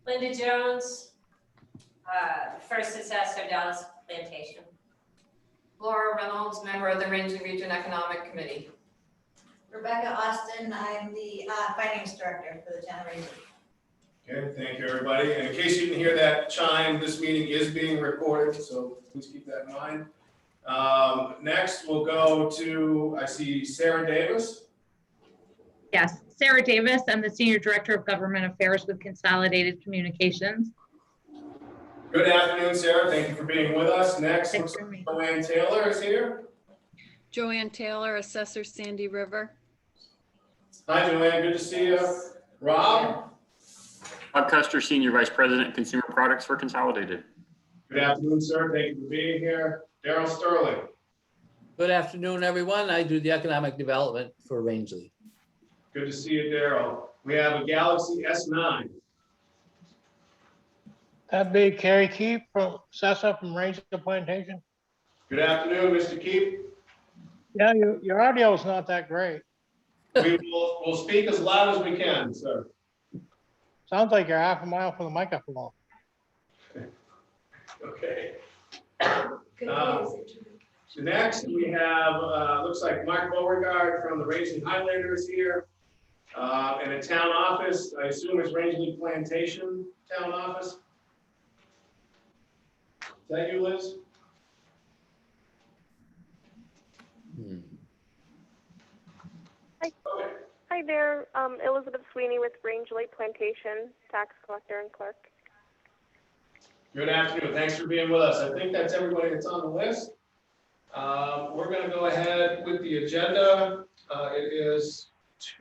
Linda Jones, first assessor, Dallas Plantation. Laura Reynolds, member of the Rangeley Region Economic Committee. Rebecca Austin, I'm the finance director for the town of Rangeley. Okay, thank you, everybody. And in case you didn't hear that chime, this meeting is being recorded, so please keep that in mind. Next, we'll go to, I see Sarah Davis. Yes, Sarah Davis. I'm the Senior Director of Government Affairs with Consolidated Communications. Good afternoon, Sarah. Thank you for being with us. Next, Thanks looks for me. like Joanne Taylor is here. Joanne Taylor, Assessor Sandy River. Hi, Joanne. Good to see you. Rob? Bob Custer, Senior Vice President, Consumer Products for Consolidated. Good afternoon, sir. Thank you for being here. Daryl Sterling. Good afternoon, everyone. I do the economic development for Rangeley. Good to see you, Daryl. We have a Galaxy S9. That'd be Kerry Keep from Sessa from Rangeley Plantation. Good afternoon, Mr. Keep. Yeah, your audio is not that great. We'll speak as loud as we can, sir. Sounds like you're half a mile from the microphone. Okay. Next, we have, looks like Mark Beauregard from the Rangeley Highlanders here. And a town office, I assume it's Rangeley Plantation Town Office. Is that you, Liz? Hi. Okay. Hi there, Elizabeth Sweeney with Rangeley Plantation, tax collector and clerk. Good afternoon. Thanks for being with us. I think that's everybody that's on the list. We're going to go ahead with the agenda. It is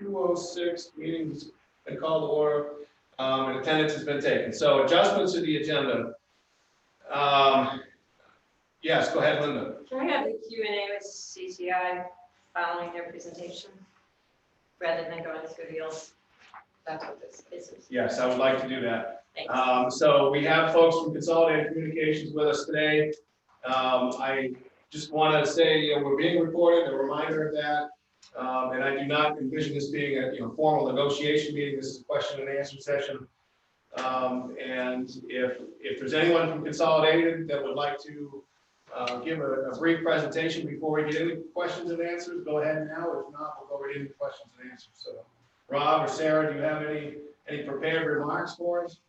2:06, meetings been called to order, and attendance has been taken. So adjustments to the agenda. Yes, go ahead, Linda. Can I have the Q&A with CCI following their presentation, rather than going through the old? That's what this is. Yes, I would like to do that. Thanks. So we have folks from Consolidated Communications with us today. I just want to say, we're being recorded, a reminder of that. And I do not envision this being a formal negotiation meeting. This is a question and answer session. And if there's anyone from Consolidated that would like to give a brief presentation before we get into questions and answers, go ahead now. If not, we'll go right into questions and answers. So Rob or Sarah, do you have any prepared remarks for us?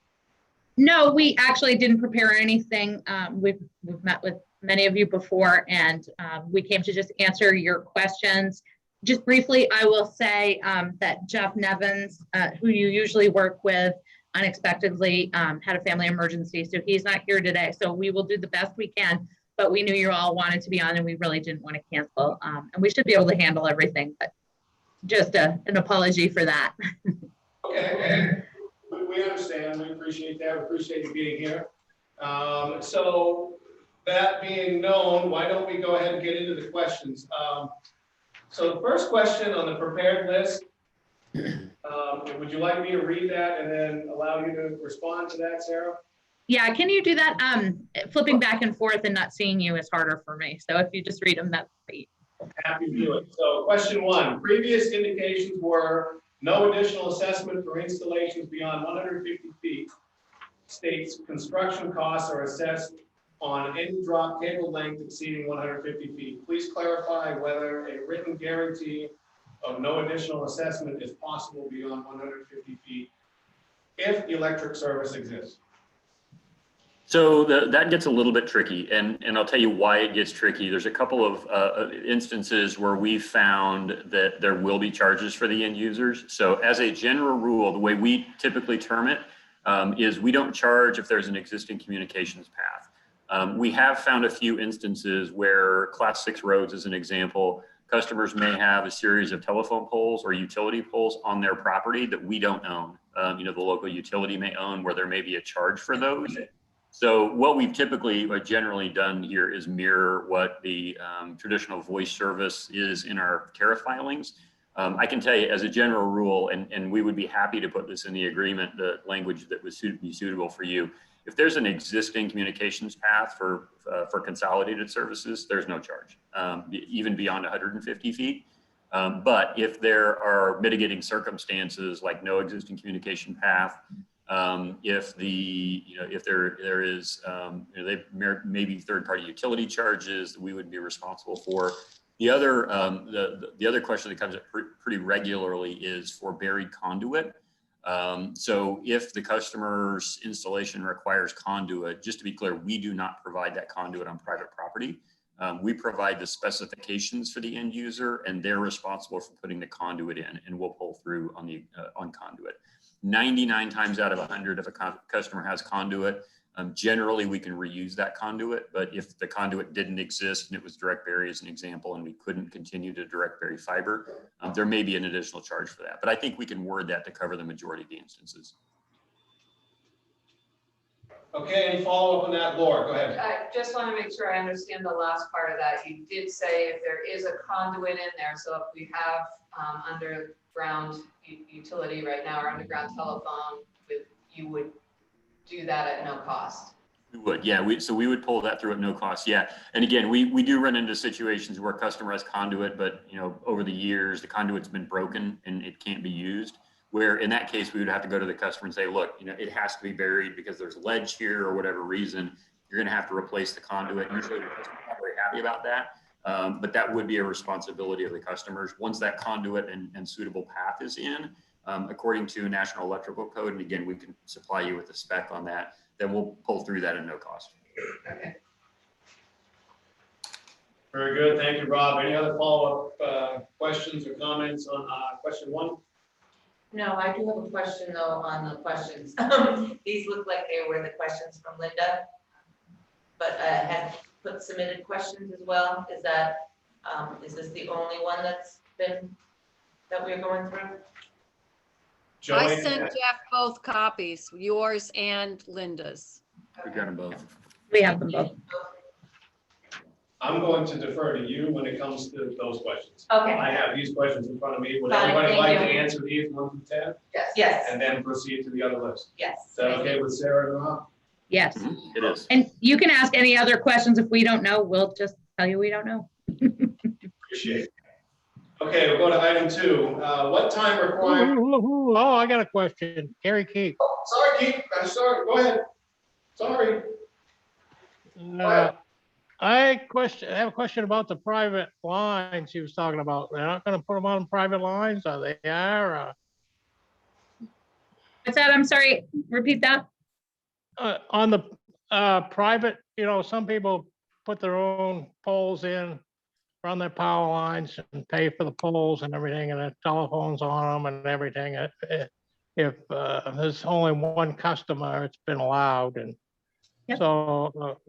No, we actually didn't prepare anything. We've met with many of you before, and we came to just answer your questions. Just briefly, I will say that Jeff Nevins, who you usually work with, unexpectedly had a family emergency, so he's not here today. So we will do the best we can, but we knew you all wanted to be on, and we really didn't want to cancel. And we should be able to handle everything, but just an apology for that. Okay. We understand. We appreciate that. We appreciate you being here. So that being known, why don't we go ahead and get into the questions? So the first question on the prepared list, would you like me to read that and then allow you to respond to that, Sarah? Yeah, can you do that? Flipping back and forth and not seeing you is harder for me. So if you just read them, that's great. Happy to do it. So question one, previous indications were no additional assessment for installations beyond 150 feet. States construction costs are assessed on any drop cable length exceeding 150 feet. Please clarify whether a written guarantee of no additional assessment is possible beyond 150 feet if electric service exists. So that gets a little bit tricky, and I'll tell you why it gets tricky. There's a couple of instances where we found that there will be charges for the end users. So as a general rule, the way we typically term it is we don't charge if there's an existing communications path. We have found a few instances where Class 6 roads, as an example, customers may have a series of telephone poles or utility poles on their property that we don't own. The local utility may own, where there may be a charge for those. So what we've typically or generally done here is mirror what the traditional voice service is in our tariff filings. I can tell you as a general rule, and we would be happy to put this in the agreement, the language that would be suitable for you. If there's an existing communications path for consolidated services, there's no charge, even beyond 150 feet. But if there are mitigating circumstances like no existing communication path, if there is, maybe third-party utility charges that we would be responsible for. The other question that comes up pretty regularly is for buried conduit. So if the customer's installation requires conduit, just to be clear, we do not provide that conduit on private property. We provide the specifications for the end user, and they're responsible for putting the conduit in, and we'll pull through on conduit. 99 times out of 100, if a customer has conduit, generally we can reuse that conduit. But if the conduit didn't exist and it was direct bury as an example, and we couldn't continue to direct bury fiber, there may be an additional charge for that. But I think we can word that to cover the majority of the instances. Okay, any follow-up on that? Laura, go ahead. I just want to make sure I understand the last part of that. You did say if there is a conduit in there, so if we have underground utility right now or underground telephone, you would do that at no cost. We would, yeah. So we would pull that through at no cost, yeah. And again, we do run into situations where customer has conduit, but over the years the conduit's been broken and it can't be used. Where in that case we would have to go to the customer and say, look, it has to be buried because there's ledge here or whatever reason. You're going to have to replace the conduit. Usually the customer's not very happy about that, but that would be a responsibility of the customers once that conduit and suitable path is in. According to National Electrical Code, and again, we can supply you with a spec on that, then we'll pull through that at no cost. Okay. Very good, thank you, Rob. Any other follow-up questions or comments on question 1? No, I do have a question though on the questions. These look like they were the questions from Linda, but I had submitted questions as well. Is this the only one that we're going through? Joey? I sent Jeff both copies, yours and Linda's. We got them both. We have them both. I'm going to defer to you when it comes to those questions. Okay. I have these questions in front of me. Would Fine, everybody thank like to you. answer these 1 through 10? Yes. Yes. And then proceed to the other list? Yes. Is that okay with Sarah and Rob? Yes. It is. And you can ask any other questions. If we don't know, we'll just tell you we don't know. Appreciate it. Okay, we'll go to item 2. What time required? Oh, I got a question. Gary Keith. Oh, sorry, Keith. I'm sorry. Go ahead. Sorry. I have a question about the private lines he was talking about. They're not going to put them on private lines, or they are? What's that? I'm sorry. Repeat that. On the private, some people put their own poles in, run their power lines and pay for the poles and everything, and the telephones on them and everything. If there's only one customer, it's been allowed. And Yep. so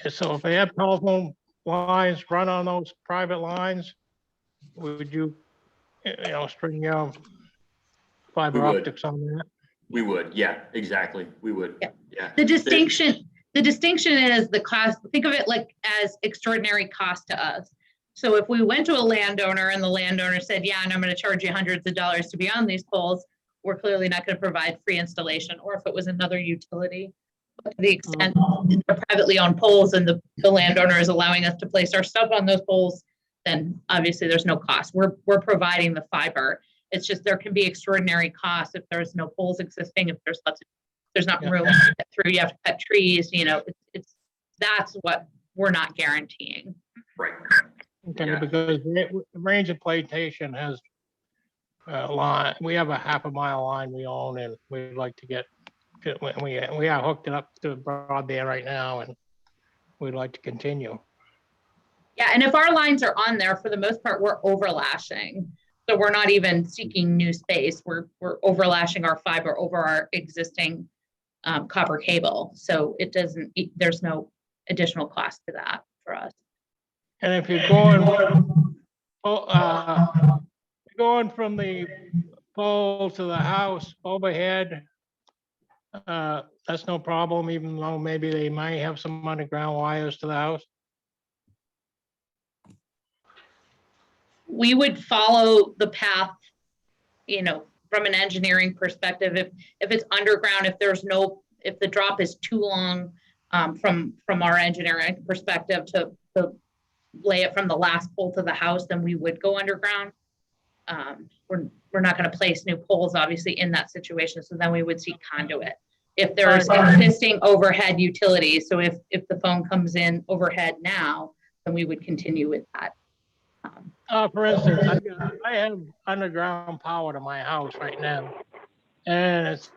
if they have telephone lines run on those private lines, would you, string your fiber We would. optics on that? We would, yeah, exactly. We would, Yeah. yeah. The distinction is the cost. Think of it like as extraordinary cost to us. So if we went to a landowner and the landowner said, yeah, and I'm going to charge you hundreds of dollars to be on these poles, we're clearly not going to provide free installation. Or if it was another utility, to the extent they're privately owned poles and the landowner is allowing us to place our stuff on those poles, then obviously there's no cost. We're providing the fiber. It's just there can be extraordinary costs if there's no poles existing, if there's not room to get through, you have to cut trees, that's what we're not guaranteeing. Right. Okay, Yeah. because Ranger Plantation has a line, we have a half-a-mile line we own, and we'd like to get, we are hooked it up to broadband right now, and we'd like to continue. Yeah, and if our lines are on there, for the most part, we're overlashing. So we're not even seeking new space. We're overlashing our fiber over our existing copper cable. So there's no additional cost to that for us. And if you're going from the pole to the house overhead, that's no problem, even though maybe they might have some underground wires to the house. We would follow the path, from an engineering perspective. If it's underground, if the drop is too long from our engineering perspective to lay it from the last pole to the house, then we would go underground. we're not going to place new poles, obviously, in that situation. So then we would see conduit. If there's existing overhead utilities, so if the phone comes in overhead now, then we would continue with that. For instance, I have underground power to my house right now, and it's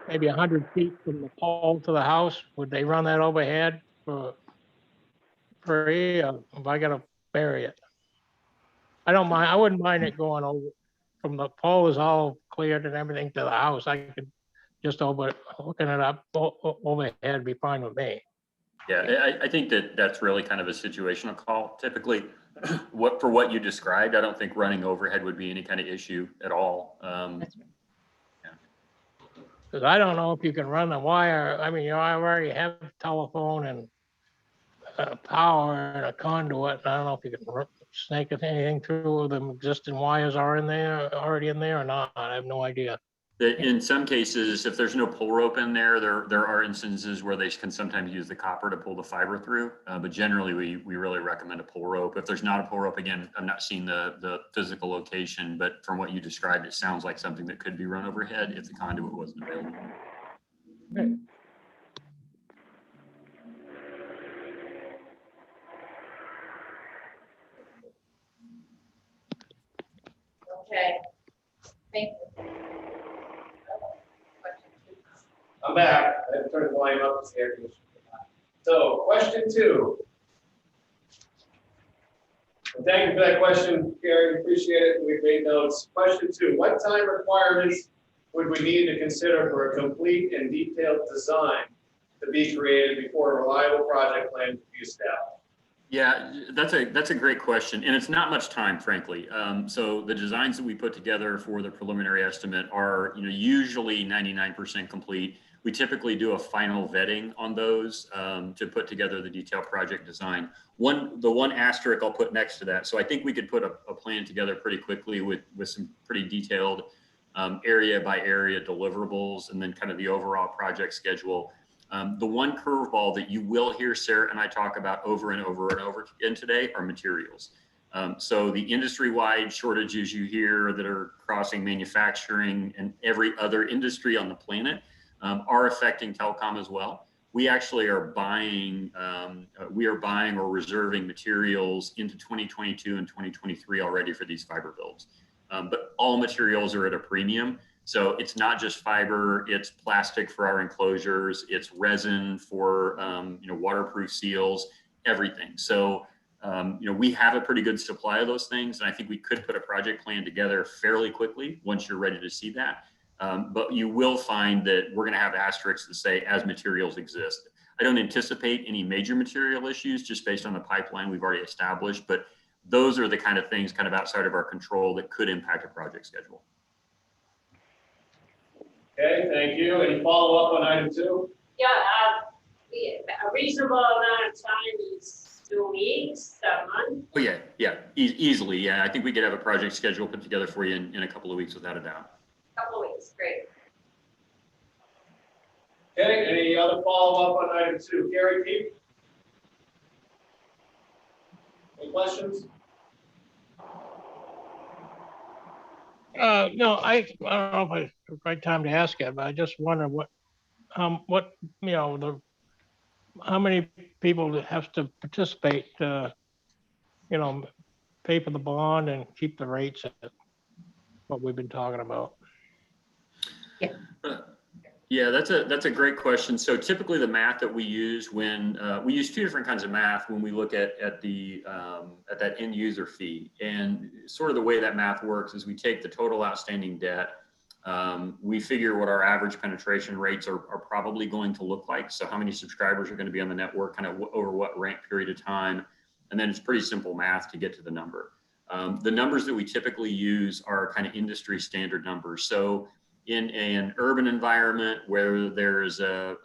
maybe 100 feet from the pole to the house. Would they run that overhead for free, or if I gotta bury it? I don't mind. I wouldn't mind it going over from the pole is all cleared and everything to the house. I could just hooking it up overhead be fine with me. Yeah, I think that's really kind of a situational call. Typically, for what you described, I don't think running overhead would be any kind of issue at all. Because I don't know if you can run the wire. I mean, I already have telephone and power and a conduit. And I don't know if you can snake anything through the existing wires already in there or not. I have no idea. In some cases, if there's no pull rope in there are instances where they can sometimes use the copper to pull the fiber through. But generally, we really recommend a pull rope. If there's not a pull rope, again, I'm not seeing the physical location, but from what you described, it sounds like something that could be run overhead if the conduit wasn't available. Okay. Okay. Thank you. I'm back. I had to turn the volume up to the air conditioning. So, question 2. And thank you for that question, Gary. Appreciate it. We've made notes. Question 2: what time requirements would we need to consider for a complete and detailed design to be created before a reliable project plan could be established? Yeah, that's a great question, and it's not much time, frankly. So the designs that we put together for the preliminary estimate are, usually 99% complete. We typically do a final vetting on those to put together the detailed project design. The one asterisk I'll put next to that. So I think we could put a plan together pretty quickly with some pretty detailed area by area deliverables, and then kind of the overall project schedule. The one curveball that you will hear Sarah and I talk about over and over and over again today are materials. So the industry-wide shortages you hear that are crossing manufacturing and every other industry on the planet are affecting telecom as well. We actually are buying or reserving materials into 2022 and 2023 already for these fiber builds. But all materials are at a premium. So it's not just fiber, it's plastic for our enclosures, it's resin for waterproof seals, everything. So we have a pretty good supply of those things, and I think we could put a project plan together fairly quickly once you're ready to see that. But you will find that we're going to have asterisks that say as materials exist. I don't anticipate any major material issues just based on the pipeline we've already established, but those are the kind of things kind of outside of our control that could impact a project schedule. Okay, thank you. Any follow-up on item 2? Yeah, a reasonable amount of time is 2 weeks, a month. Oh yeah, easily. Yeah, I think we could have a project schedule put together for you in a couple of weeks without a doubt. Couple of weeks, great. Okay, any other follow-up on item 2? Gary, Pete? Any questions? No, I don't know if it's the right time to ask it, but I just wonder how many people have to participate, pay for the bond and keep the rates at what we've been talking about. Yeah, that's a great question. So typically the math that we use when we use 2 different kinds of math when we look at that end user fee, and sort of the way that math works is we take the total outstanding debt, we figure what our average penetration rates are probably going to look like. So how many subscribers are going to be on the network, kind of over what ramp period of time, and then it's pretty simple math to get to the number. The numbers that we typically use are kind of industry standard numbers. So in an urban environment where there's a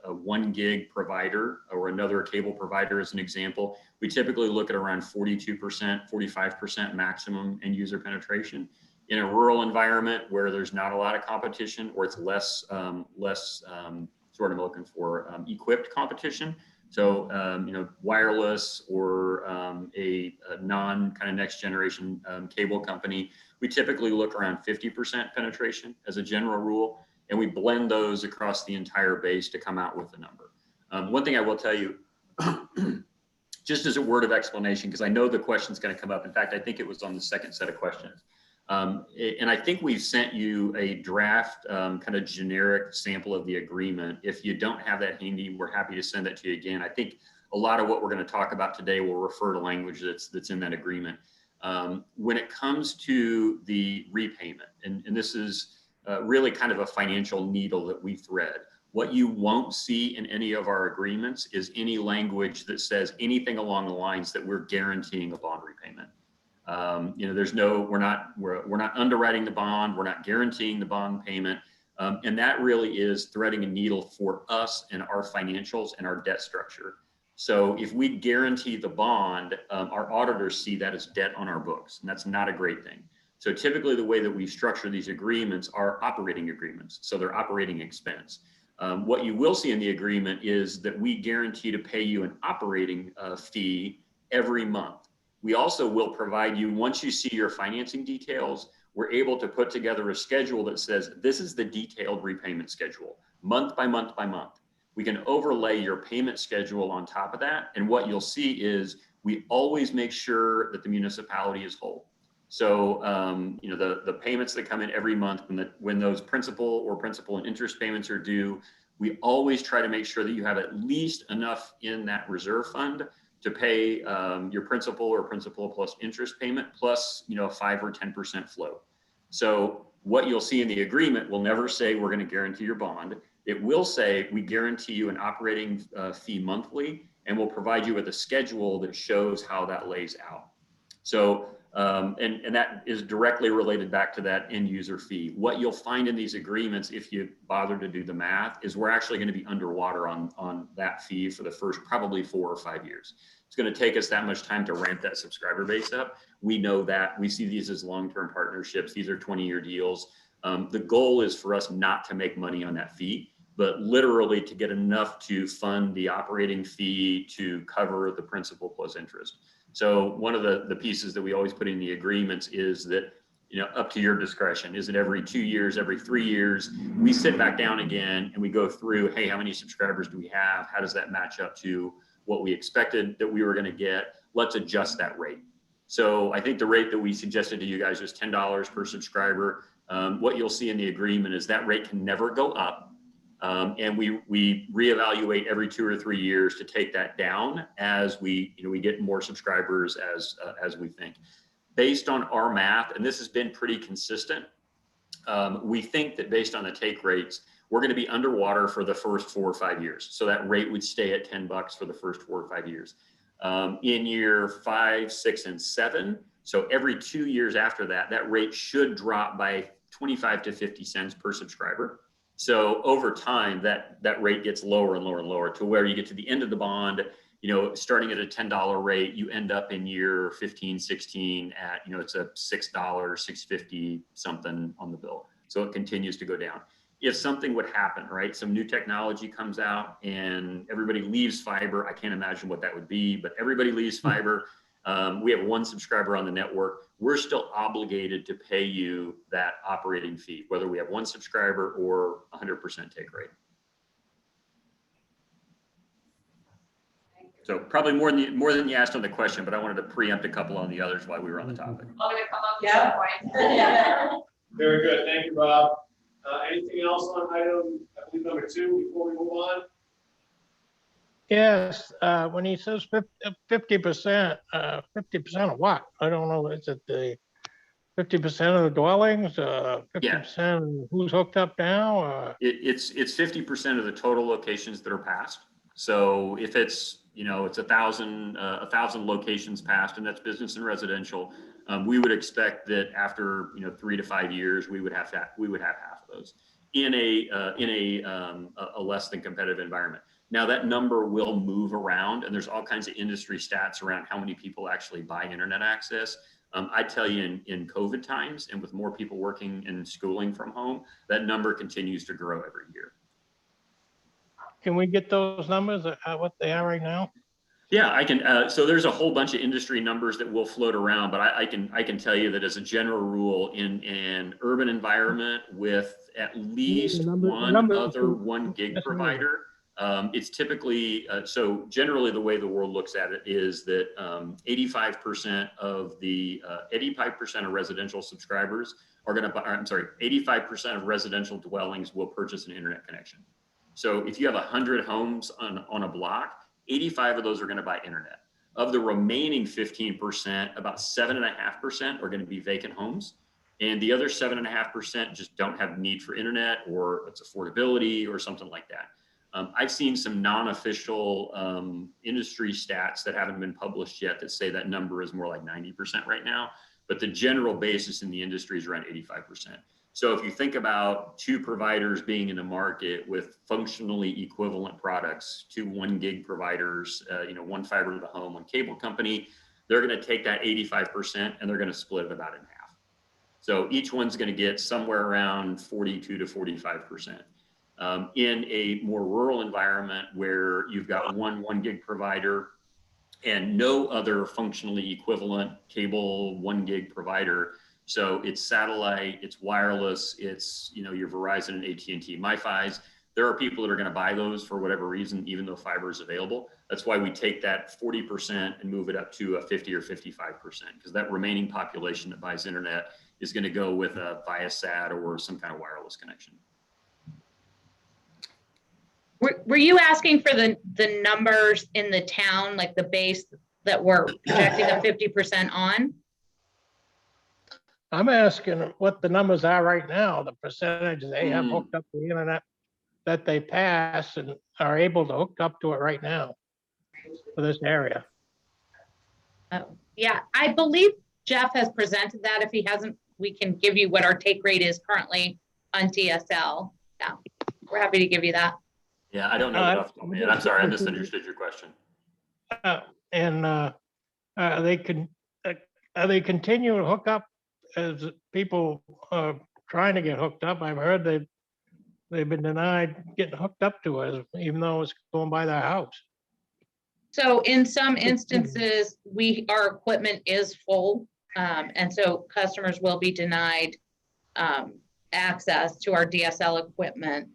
1 gig provider or another cable provider as an example, we typically look at around 42%, 45% maximum end user penetration. In a rural environment where there's not a lot of competition, or it's less sort of looking for equipped competition, So, wireless or a non kind of next generation cable company, we typically look around 50% penetration as a general rule, and we blend those across the entire base to come out with the number. One thing I will tell you, just as a word of explanation, because I know the question's going to come up. In fact, I think it was on the second set of questions. And I think we've sent you a draft kind of generic sample of the agreement. If you don't have that handy, we're happy to send that to you again. I think a lot of what we're going to talk about today will refer to language that's in that agreement. When it comes to the repayment, and this is really kind of a financial needle that we thread. What you won't see in any of our agreements is any language that says anything along the lines that we're guaranteeing a bond repayment. There's no, we're not underwriting the bond, we're not guaranteeing the bond payment. And that really is threading a needle for us and our financials and our debt structure. So if we guarantee the bond, our auditors see that as debt on our books, and that's not a great thing. So typically the way that we structure these agreements are operating agreements. So they're operating expense. What you will see in the agreement is that we guarantee to pay you an operating fee every month. We also will provide you, once you see your financing details, we're able to put together a schedule that says, this is the detailed repayment schedule, month by month by month. We can overlay your payment schedule on top of that. And what you'll see is we always make sure that the municipality is whole. So, the payments that come in every month when those principal and interest payments are due, we always try to make sure that you have at least enough in that reserve fund to pay your principal plus interest payment plus, 5 or 10% float. So what you'll see in the agreement will never say we're going to guarantee your bond. It will say we guarantee you an operating fee monthly, and we'll provide you with a schedule that shows how that lays out. So, and that is directly related back to that end user fee. What you'll find in these agreements, if you bother to do the math, is we're actually going to be underwater on that fee for the first probably 4 or 5 years. It's going to take us that much time to ramp that subscriber base up. We know that. We see these as long-term partnerships. These are 20-year deals. The goal is for us not to make money on that fee, but literally to get enough to fund the operating fee to cover the principal plus interest. So one of the pieces that we always put in the agreements is that, up to your discretion. Is it every 2 years, every 3 years? We sit back down again and we go through, hey, how many subscribers do we have? How does that match up to what we expected that we were going to get? Let's adjust that rate. So I think the rate that we suggested to you guys was $10 per subscriber. What you'll see in the agreement is that rate can never go up. And we reevaluate every 2 or 3 years to take that down as we get more subscribers as we think. Based on our math, and this has been pretty consistent, we think that based on the take rates, we're going to be underwater for the first 4 or 5 years. So that rate would stay at $10 for the first 4 or 5 years. In year 5, 6, and 7, so every 2 years after that, that rate should drop by 25 to 50 cents per subscriber. So over time, that rate gets lower and lower and lower to where you get to the end of the bond, starting at a $10 rate, you end up in year 15, 16 at, it's a $6, $6.50 something on the bill. So it continues to go down. If something would happen, right? Some new technology comes out and everybody leaves fiber. I can't imagine what that would be, but everybody leaves fiber. We have 1 subscriber on the network. We're still obligated to pay you that operating fee, whether we have 1 subscriber or 100% take rate. So probably more than you asked on the question, but I wanted to preempt a couple on the others while we were on the topic. I'm going to come up at some point. Very good. Thank you, Rob. Anything else on item, I believe, number 2 before we move on? Yes, when he says 50%, 50% of what? I don't know. Is it the 50% of the dwellings, 50% who's hooked up now? It's 50% of the total locations that are passed. So if it's, it's 1,000 locations passed, and that's business and residential, we would expect that after 3 to 5 years, we would have half of those in a less than competitive environment. Now that number will move around, and there's all kinds of industry stats around how many people actually buy internet access. I tell you, in COVID times and with more people working and schooling from home, that number continues to grow every year. can we get those numbers, what they are right now? Yeah, I can. So there's a whole bunch of industry numbers that will float around, but I can tell you that as a general rule, in an urban environment with at least one other 1 gig provider, it's typically so generally the way the world looks at it is that 85% of the 85% of residential subscribers are going to buy. I'm sorry, 85% of residential dwellings will purchase an internet connection. So if you have 100 homes on a block, 85 of those are going to buy internet. Of the remaining 15%, about 7.5% are going to be vacant homes. And the other 7.5% just don't have need for internet, or it's affordability or something like that. I've seen some non-official industry stats that haven't been published yet that say that number is more like 90% right now. But the general basis in the industry is around 85%. So if you think about two providers being in the market with functionally equivalent products, two 1 gig providers, one fiber to the home, one cable company, they're going to take that 85% and they're going to split it about in half. So each one's going to get somewhere around 42 to 45%. In a more rural environment where you've got one 1 gig provider and no other functionally equivalent cable 1 gig provider, so it's satellite, it's wireless, it's your Verizon and AT&T MiFis. There are people that are going to buy those for whatever reason, even though fiber is available. That's why we take that 40% and move it up to a 50 or 55%, because that remaining population that buys internet is going to go with a Viasat or some kind of wireless connection. Were you asking for the numbers in the town, like the base that we're projecting the 50% on? I'm asking what the numbers are right now, the percentage they have hooked up to the internet that they pass and are able to hook up to it right now for this area. Oh, yeah, I believe Jeff has presented that. If he hasn't, we can give you what our take rate is currently on DSL. Yeah, we're happy to give you that. Yeah, I don't know that off the top of my head. I'm sorry, I misunderstood your question. Are they continuing to hook up as people are trying to get hooked up? I've heard they've been denied getting hooked up to it, even though it's going by their house. So in some instances, our equipment is full, and so customers will be denied access to our DSL equipment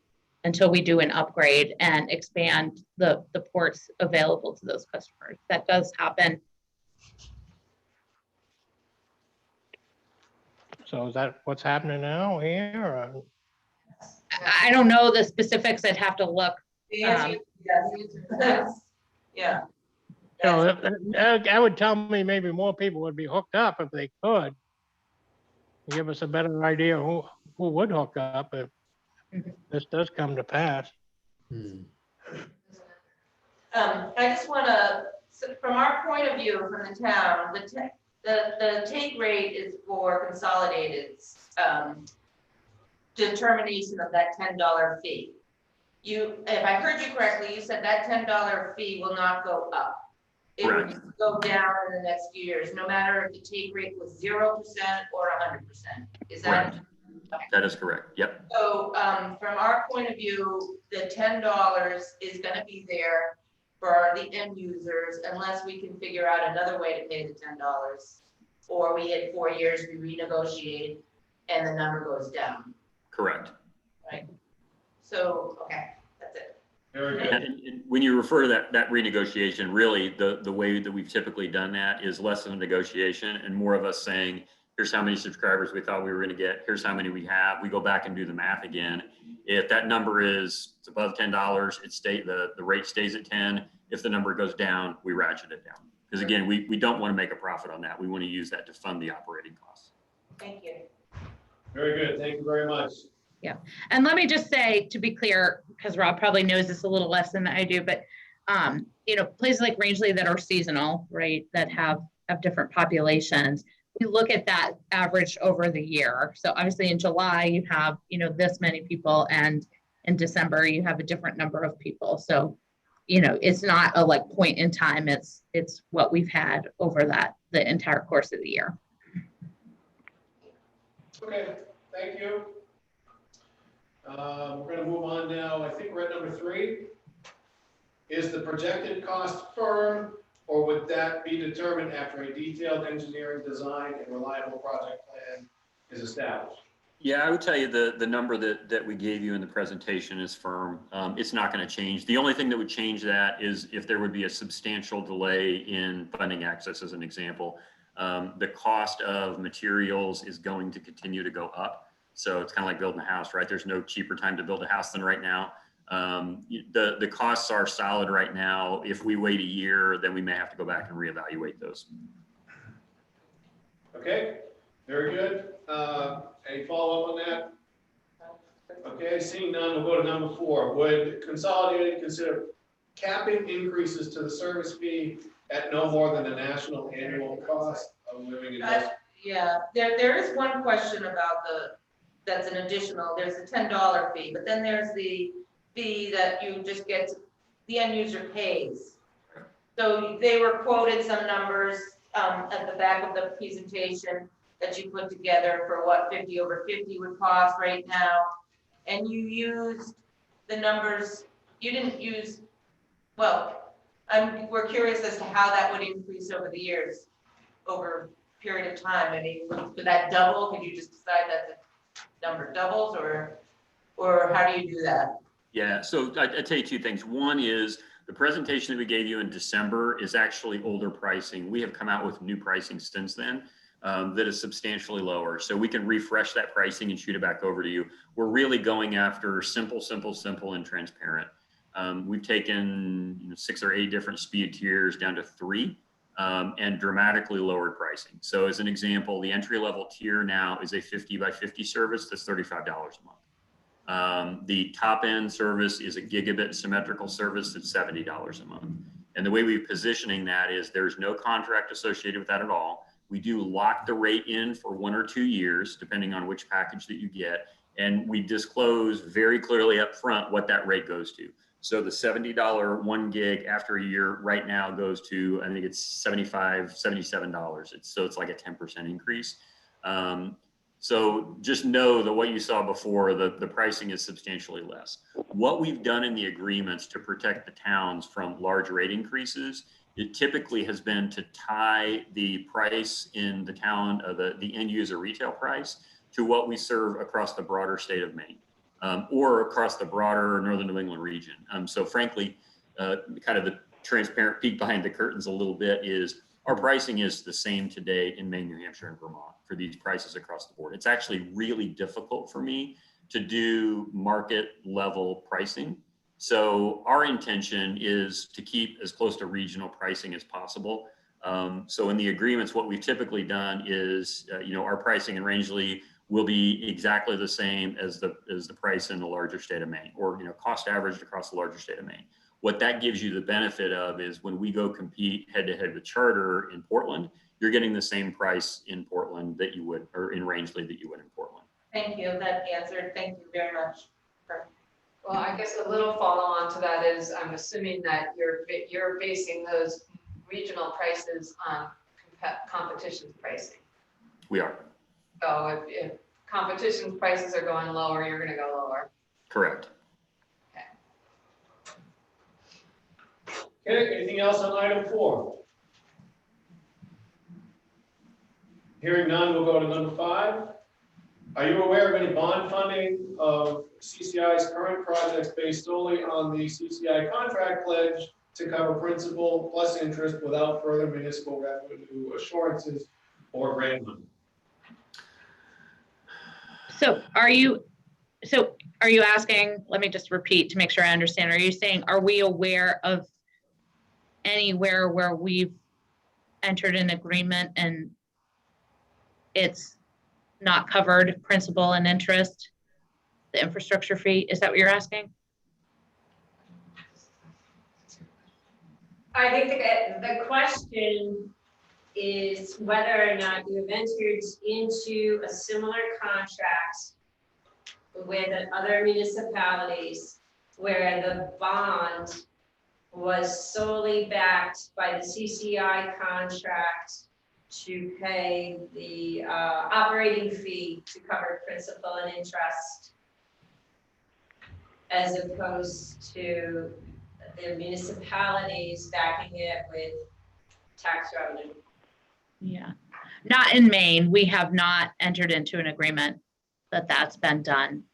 until we do an upgrade and expand the ports available to those customers. That does happen. So is that what's happening now here? Or? I don't know the specifics. I'd have to look. The answer is yes. Yeah. That would tell me maybe more people would be hooked up if they could. Give us a better idea who would hook up if this does come to pass. I just want to, from our point of view, from the town, the take rate is for consolidated determination of that $10 fee. If I heard you correctly, you said that $10 fee will not go up. It Correct. will go down in the next few years, no matter if the take rate was 0% or 100%. Is that? Correct. That is correct. Yep. So from our point of view, the $10 is going to be there for the end users unless we can figure out another way to pay the $10, or we hit 4 years, we renegotiate, and the number goes down. Correct. Right. So okay, that's it. Very good. And when you refer to that renegotiation, really the way that we've typically done that is less of a negotiation and more of us saying, here's how many subscribers we thought we were going to get. Here's how many we have. We go back and do the math again. If that number is above $10, the rate stays at 10. If the number goes down, we ratchet it down. Because again, we don't want to make a profit on that. We want to use that to fund the operating costs. Thank you. Very good. Thank you very much. Yeah, and let me just say, to be clear, because Rob probably knows this a little less than I do, but places like Rangeley that are seasonal, right, that have different populations, we look at that average over the year. So obviously in July you have this many people, and in December you have a different number of people. So it's not a point in time. It's what we've had over the entire course of the year. Okay, thank you. We're going to move on now. I think we're at number 3. is the projected cost firm, or would that be determined after a detailed engineering design and reliable project plan is established? Yeah, I would tell you the number that we gave you in the presentation is firm. It's not going to change. The only thing that would change that is if there would be a substantial delay in funding access, as an example. The cost of materials is going to continue to go up. So it's kind of like building a house, right? There's no cheaper time to build a house than right now. The costs are solid right now. If we wait a year, then we may have to go back and reevaluate those. Okay, very good. Any follow-up on that? Okay, seeing none, we'll go to number 4. Would Consolidated consider capping increases to the service fee at no more than the national annual cost of living in this? Yeah, there is one question about that's an additional, there's a $10 fee, but then there's the fee that you just get, the end user pays. So they were quoted some numbers at the back of the presentation that you put together for what 50 over 50 would cost right now. And you used the numbers, you didn't use, well, we're curious as to how that would increase over the years, over a period of time. I mean, would that double? Could you just decide that the number doubles, or how do you do that? Yeah, so I tell you 2 things. One is the presentation that we gave you in December is actually older pricing. We have come out with new pricing since then that is substantially lower. So we can refresh that pricing and shoot it back over to you. We're really going after simple, and transparent. We've taken 6 or 8 different speed tiers down to 3 and dramatically lowered pricing. So as an example, the entry level tier now is a 50 by 50 service that's $35 a month. The top end service is a gigabit symmetrical service that's $70 a month. And the way we're positioning that is there's no contract associated with that at all. We do lock the rate in for 1 or 2 years, depending on which package that you get. And we disclose very clearly up front what that rate goes to. So the $70 1 gig after a year right now goes to, I think it's $75, $77. So it's like a 10% increase. So just know that what you saw before, the pricing is substantially less. What we've done in the agreements to protect the towns from large rate increases, it typically has been to tie the price in the town, the end user retail price, to what we serve across the broader state of Maine or across the broader Northern New England region. So frankly, kind of the transparent peek behind the curtains a little bit is our pricing is the same today in Maine, New Hampshire, and Vermont for these prices across the board. It's actually really difficult for me to do market level pricing. So our intention is to keep as close to regional pricing as possible. So in the agreements, what we've typically done is, our pricing in Rangeley will be exactly the same as the price in the larger state of Maine, or cost averaged across the larger state of Maine. What that gives you the benefit of is when we go compete head to head with Charter in Portland, you're getting the same price in Portland that you would, or in Rangeley that you would in Portland. Thank you, that answered. Thank you very much. Well, I guess a little follow on to that is I'm assuming that you're basing those regional prices on competition pricing. We are. So if competition prices are going lower, you're going to go lower. Correct. Okay, anything else on item 4? Hearing none, we'll go to number 5. Are you aware of any bond funding of CCI's current projects based solely on the CCI contract pledge to cover principal plus interest without further municipal revenue assurances or grant money? So are you asking, let me just repeat to make sure I understand. Are you saying, are we aware of anywhere where we've entered an agreement and it's not covered principal and interest, the infrastructure fee? Is that what you're asking? I think the question is whether or not you have entered into a similar contract with other municipalities where the bond was solely backed by the CCI contract to pay the operating fee to cover principal and interest, as opposed to the municipalities backing it with tax revenue. Yeah, not in Maine. We have not entered into an agreement that's been done.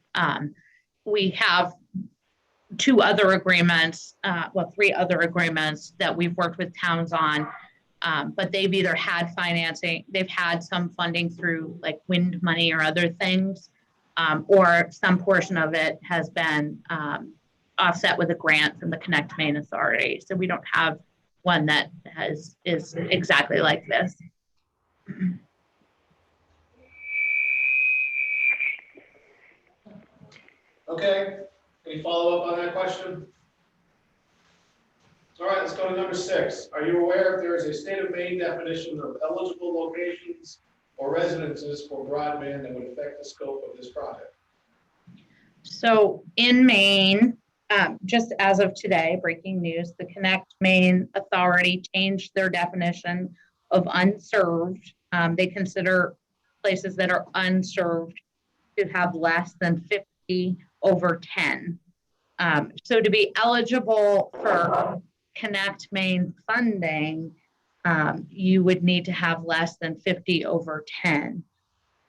We have two other agreements, well, three other agreements that we've worked with towns on. But they've either had financing, they've had some funding through like wind money or other things, or some portion of it has been offset with a grant from the Connect Maine Authority. So we don't have one that is exactly like this. Okay, any follow-up on that question? All right, let's go to number 6. Are you aware if there is a state of Maine definition of eligible locations or residences for broadband that would affect the scope of this project? So in Maine, just as of today, breaking news, the Connect Maine Authority changed their definition of unserved. They consider places that are unserved to have less than 50 over 10. So to be eligible for Connect Maine funding, you would need to have less than 50 over 10.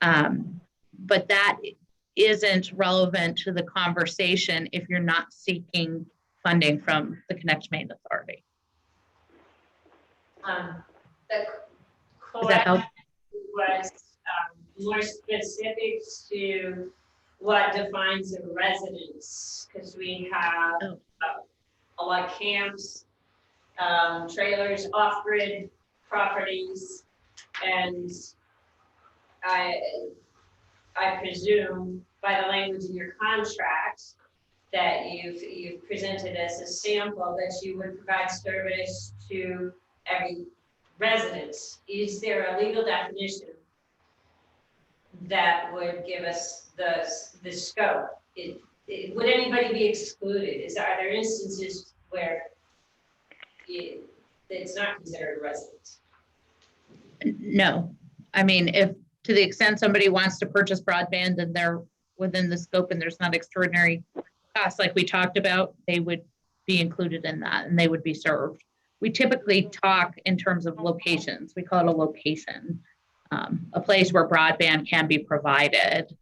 But that isn't relevant to the conversation if you're not seeking funding from the Connect Maine Authority. The Does that help? question was more specific to what defines a residence, because we have a lot of camps, trailers, off-grid properties, and I presume by the language in your contract that you've presented as a sample that you would provide service to every resident. Is there a legal definition that would give us the scope? Would anybody be excluded? Are there instances where it's not considered a residence? No. I mean, if to the extent somebody wants to purchase broadband and they're within the scope and there's not extraordinary costs like we talked about, they would be included in that and they would be served. We typically talk in terms of locations. We call it a location, a place where broadband can be provided.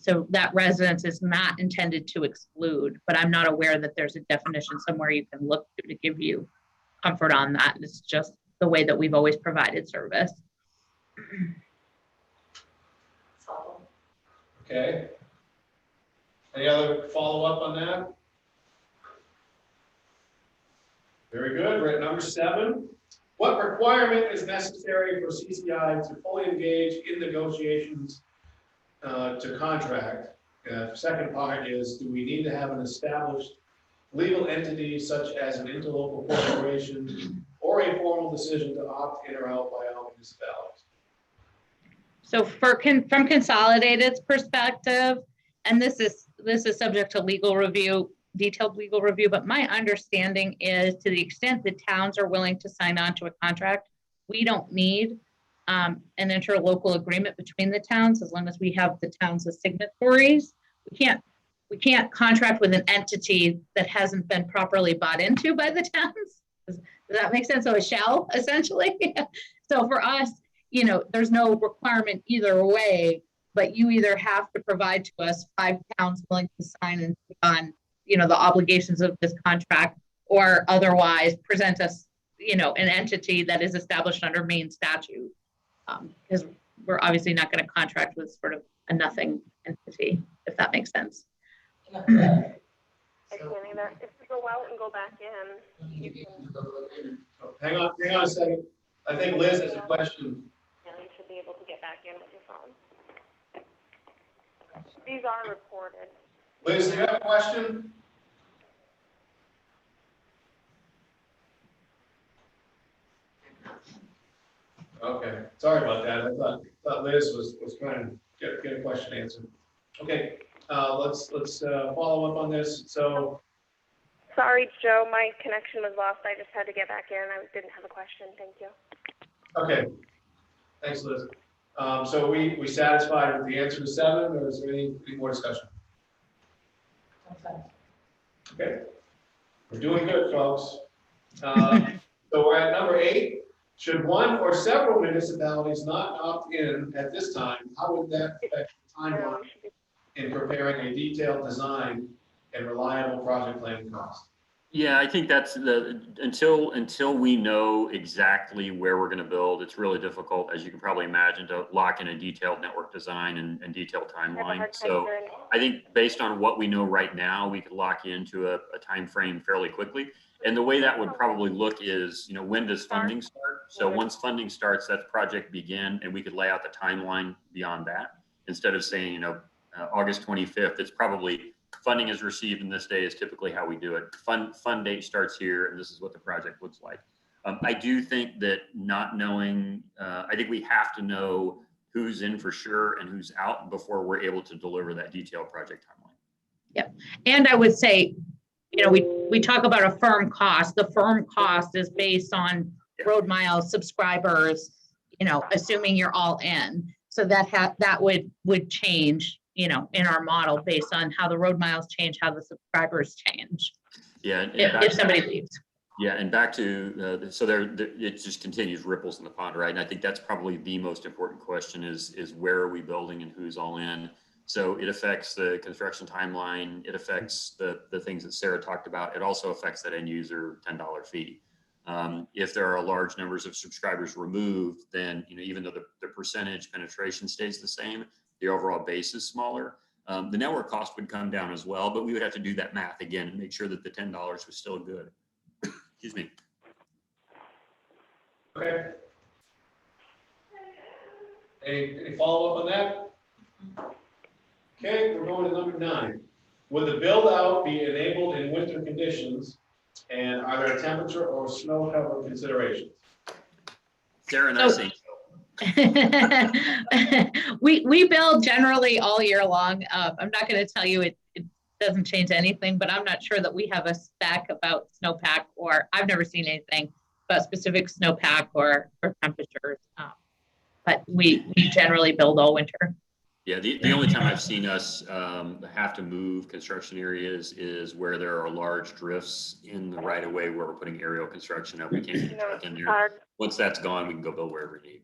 So that residence is not intended to exclude, but I'm not aware that there's a definition somewhere you can look to give you comfort on that. It's just the way that we've always provided service. Okay. Any other follow-up on that? Very good. We're at number 7. What requirement is necessary for CCI to fully engage in negotiations to contract? Second part is, do we need to have an established legal entity such as an interlocal corporation or a formal decision to opt in or out by all municipalities? So from Consolidated's perspective, and this is subject to legal review, detailed legal review, but my understanding is to the extent that towns are willing to sign on to a contract, we don't need an interlocal agreement between the towns as long as we have the towns as signatories. We can't contract with an entity that hasn't been properly bought into by the towns. Does that make sense? So a shell, essentially. So for us, you know, there's no requirement either way, but you either have to provide to us 5 towns willing to sign and take on, you know, the obligations of this contract, or otherwise present us, you know, an entity that is established under Maine statute. Because we're obviously not going to contract with sort of a nothing entity, if that makes sense. I can't either. If you go out and go back in, you can. Hang on a second. I think Liz has a question. Yeah, you should be able to get back in with your phone. These are recorded. Liz, do you have a question? Okay, sorry about that. I thought Liz was trying to get a question answered. Okay, let's follow up on this. So, Sorry, Joe, my connection was lost. I just had to get back in. I didn't have a question. Thank you. okay, thanks, Liz. So we satisfied with the answer to 7, or is there any more discussion? Okay. We're doing good, folks. So we're at number 8. Should one or several municipalities not opt in at this time, how would that affect the timeline in preparing a detailed design and reliable project planning cost? Yeah, I think that's until we know exactly where we're going to build, it's really difficult, as you can probably imagine, to lock in a detailed network design and detailed timeline. So I think based on what we know right now, we could lock into a time frame fairly quickly. And the way that would probably look is, when does funding start? So once funding starts, that's project begin, and we could lay out the timeline beyond that. Instead of saying, August 25th, it's probably funding is received in this day is typically how we do it. Fund date starts here, and this is what the project looks like. I do think that not knowing, I think we have to know who's in for sure and who's out before we're able to deliver that detailed project timeline. Yep. And I would say, we talk about a firm cost. The firm cost is based on road miles, subscribers, assuming you're all in. So that would change, in our model based on how the road miles change, how the subscribers change. Yeah. If somebody leaves. Yeah, and back to so it just continues ripples in the pond, right? And I think that's probably the most important question is where are we building and who's all in. So it affects the construction timeline. It affects the things that Sarah talked about. It also affects that end user $10 fee. If there are large numbers of subscribers removed, then even though the percentage penetration stays the same, the overall base is smaller. The network cost would come down as well, but we would have to do that math again and make sure that the $10 was still good. Excuse me. Okay. Any follow-up on that? Okay, we're going to number 9. Would the build out be enabled in winter conditions, and are there temperature or snow cover considerations? Sarah and I think we build generally all year long. I'm not going to tell you it doesn't change anything, but I'm not sure that we have a spec about snowpack, or I've never seen anything about specific snowpack or temperatures. But we generally build all winter. Yeah, the only time I've seen us have to move construction areas is where there are large drifts in the right of way where we're putting aerial construction up. We can't get a truck in there. Once that's gone, we can go build wherever we need.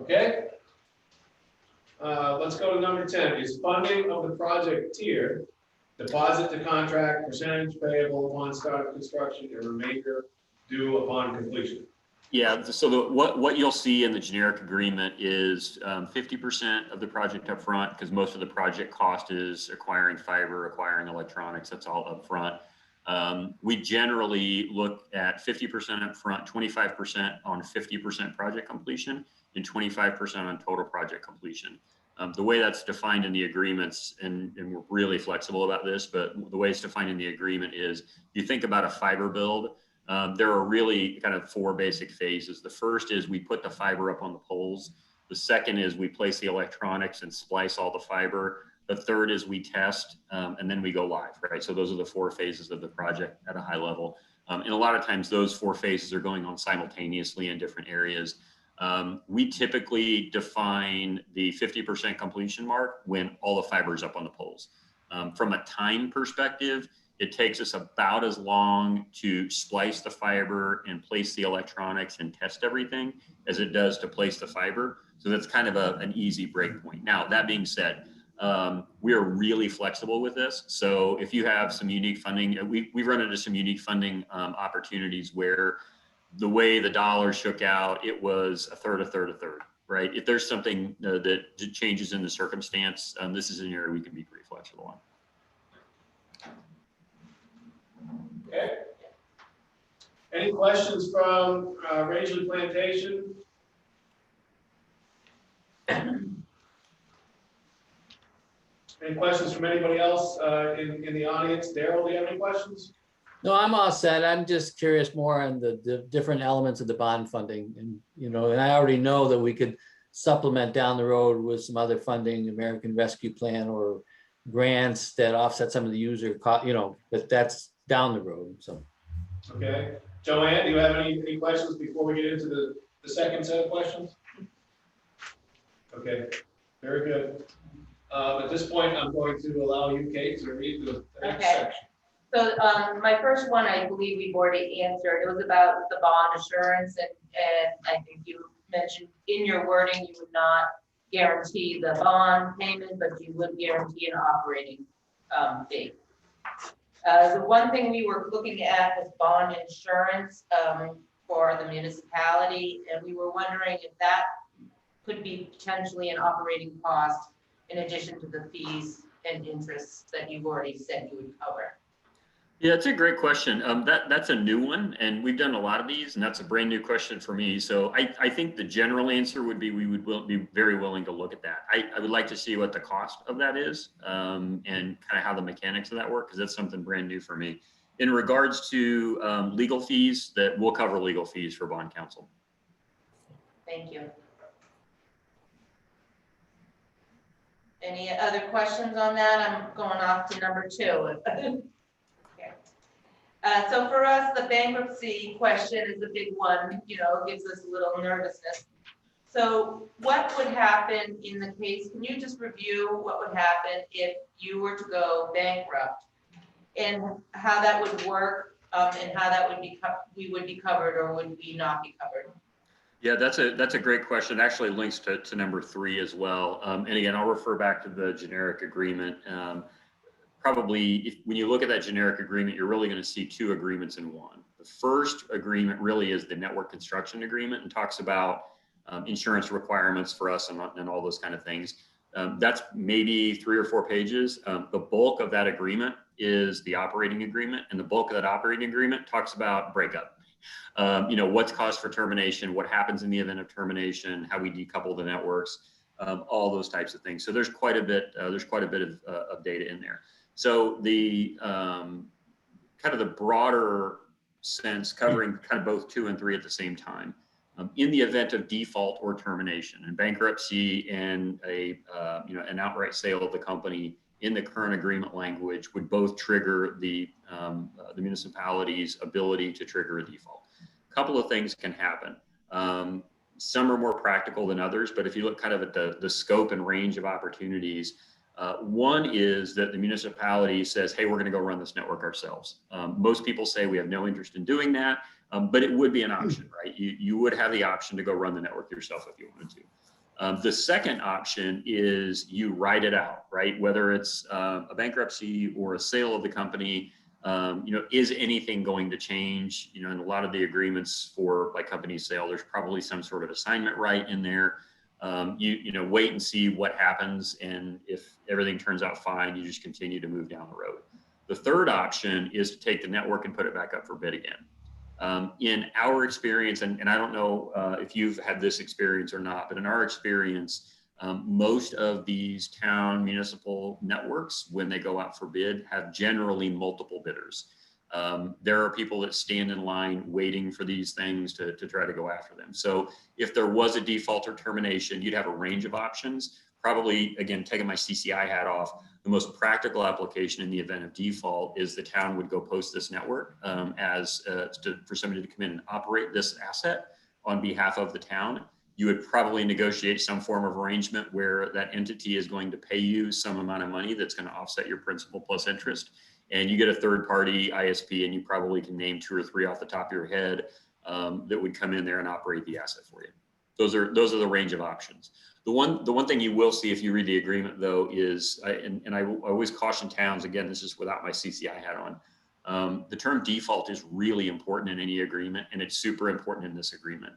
Okay. Let's go to number 10. Is funding of the project tiered? Deposit to contract, percentage payable upon start of construction, and remainder due upon completion. Yeah, so what you'll see in the generic agreement is 50% of the project up front, because most of the project cost is acquiring fiber, acquiring electronics, that's all up front. We generally look at 50% up front, 25% on 50% project completion, and 25% on total project completion. The way that's defined in the agreements, and we're really flexible about this, but the way it's defined in the agreement is you think about a fiber build. There are really kind of 4 basic phases. The first is we put the fiber up on the poles. The second is we place the electronics and splice all the fiber. The third is we test, and then we go live, right? So those are the 4 phases of the project at a high level. And a lot of times those 4 phases are going on simultaneously in different areas. We typically define the 50% completion mark when all the fiber is up on the poles. From a time perspective, it takes us about as long to splice the fiber and place the electronics and test everything as it does to place the fiber. So that's kind of an easy break point. Now, that being said, we are really flexible with this. So if you have some unique funding, we've run into some unique funding opportunities where the way the dollars shook out, it was a third, right? If there's something that changes in the circumstance, this is an area we can be pretty flexible on. Okay. Any questions from Rangeley Plantation? Any questions from anybody else in the audience? Daryl, do you have any questions? No, I'm all set. I'm just curious more on the different elements of the bond funding. And, and I already know that we could supplement down the road with some other funding, American Rescue Plan or grants that offset some of the user cost, but that's down the road, so. Okay. Joanne, do you have any questions before we get into the second set of questions? Okay, very good. At this point, I'm going to allow you, Kate, to read the next Okay. section. So, my first one, I believe we've already answered. It was about the bond assurance, and I think you mentioned in your wording, you would not guarantee the bond payment, but you would guarantee an operating, fee. The one thing we were looking at was bond insurance, for the municipality, and we were wondering if that could be potentially an operating cost in addition to the fees and interests that you've already said you would cover. Yeah, it's a great question. That's a new one, and we've done a lot of these, and that's a brand new question for me. So I think the general answer would be we would be very willing to look at that. I would like to see what the cost of that is, and kind of how the mechanics of that work, because that's something brand new for me. In regards to legal fees, that we'll cover legal fees for bond counsel. Thank you. Any other questions on that? I'm going off to number 2. Okay. So for us, the bankruptcy question is a big one, you know, gives us a little nervousness. So what would happen in the case, can you just review what would happen if you were to go bankrupt and how that would work, and how that would be, we would be covered or would we not be covered? Yeah, that's a great question. It actually links to number 3 as well. And again, I'll refer back to the generic agreement. Probably when you look at that generic agreement, you're really going to see 2 agreements in one. The first agreement really is the network construction agreement and talks about insurance requirements for us and all those kind of things. That's maybe 3 or 4 pages. The bulk of that agreement is the operating agreement, and the bulk of that operating agreement talks about breakup. You know, what's cause for termination, what happens in the event of termination, how we decouple the networks, all those types of things. So there's quite a bit of data in there. So the kind of the broader sense covering kind of both 2 and 3 at the same time. In the event of default or termination and bankruptcy and an outright sale of the company in the current agreement language would both trigger the municipality's ability to trigger a default. A couple of things can happen. Some are more practical than others, but if you look kind of at the scope and range of opportunities, one is that the municipality says, hey, we're going to go run this network ourselves. Most people say we have no interest in doing that, but it would be an option, right? You would have the option to go run the network yourself if you wanted to. The second option is you ride it out, right? Whether it's a bankruptcy or a sale of the company, is anything going to change? You know, in a lot of the agreements for like company sale, there's probably some sort of assignment right in there. Wait and see what happens, and if everything turns out fine, you just continue to move down the road. The third option is to take the network and put it back up for bid again. In our experience, and I don't know if you've had this experience or not, but in our experience, most of these town municipal networks, when they go out for bid, have generally multiple bidders. There are people that stand in line waiting for these things to try to go after them. So if there was a default or termination, you'd have a range of options. Probably, again, taking my CCI hat off, the most practical application in the event of default is the town would go post this network for somebody to come in and operate this asset on behalf of the town. You would probably negotiate some form of arrangement where that entity is going to pay you some amount of money that's going to offset your principal plus interest. And you get a third party ISP, and you probably can name 2 or 3 off the top of your head that would come in there and operate the asset for you. Those are the range of options. The one thing you will see if you read the agreement, though, is, and I always caution towns, again, this is without my CCI hat on, the term default is really important in any agreement, and it's super important in this agreement.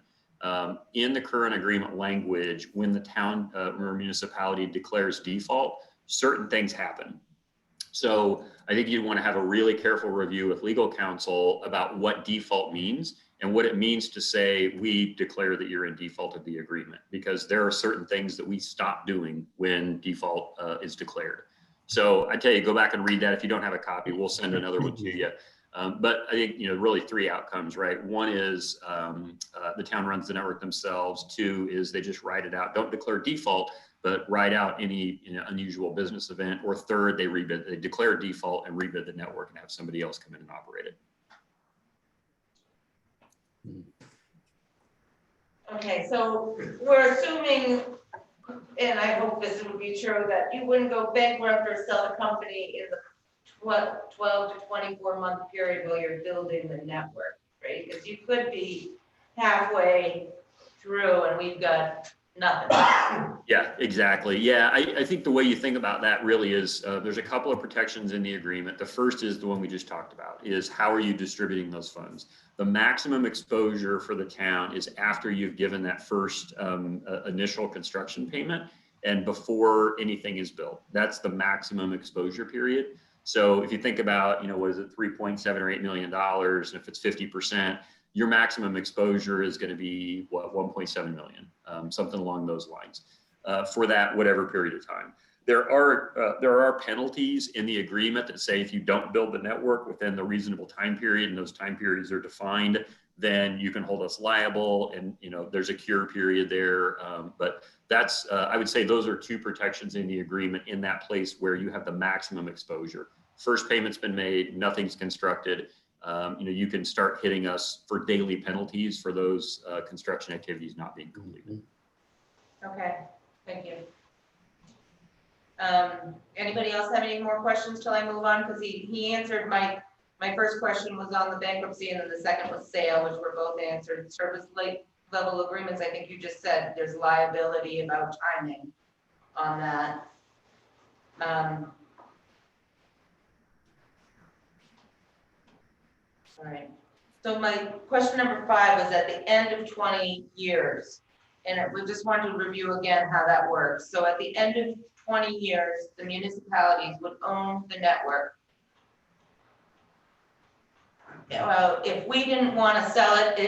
In the current agreement language, when the town or municipality declares default, certain things happen. So I think you'd want to have a really careful review with legal counsel about what default means and what it means to say we declare that you're in default of the agreement, because there are certain things that we stop doing when default is declared. So I tell you, go back and read that. If you don't have a copy, we'll send another one to you. But I think, really 3 outcomes, right? One is the town runs the network themselves. 2 is they just write it out. Don't declare default, but write out any unusual business event. Or 3rd, they declare default and rebid the network and have somebody else come in and operate it. Okay, so we're assuming and I hope this would be true, that you wouldn't go bankrupt or sell the company in the 12 to 24 month period while you're building the network, right? Because you could be halfway through and we've got nothing. Yeah, exactly. Yeah, I think the way you think about that really is there's a couple of protections in the agreement. The first is the one we just talked about, is how are you distributing those funds? The maximum exposure for the town is after you've given that first initial construction payment and before anything is built. That's the maximum exposure period. So if you think about, what is it, 3.7 or $8 million, and if it's 50%, your maximum exposure is going to be what, 1.7 million, something along those lines, for that whatever period of time. There are penalties in the agreement that say if you don't build the network within the reasonable time period, and those time periods are defined, then you can hold us liable, and there's a cure period there. But that's I would say those are two protections in the agreement in that place where you have the maximum exposure. First payment's been made, nothing's constructed. You can start hitting us for daily penalties for those construction activities not being completed. Okay, thank you. Anybody else have any more questions till I move on? Because he answered my first question was on the bankruptcy, and then the second was sale, which were both answered. Service level agreements, I think you just said there's liability about timing on that. All right. So my question number 5 was at the end of 20 years, and we just wanted to review again how that works. So at the end of 20 years, the municipalities would own the network. Well, if we didn't want to sell it,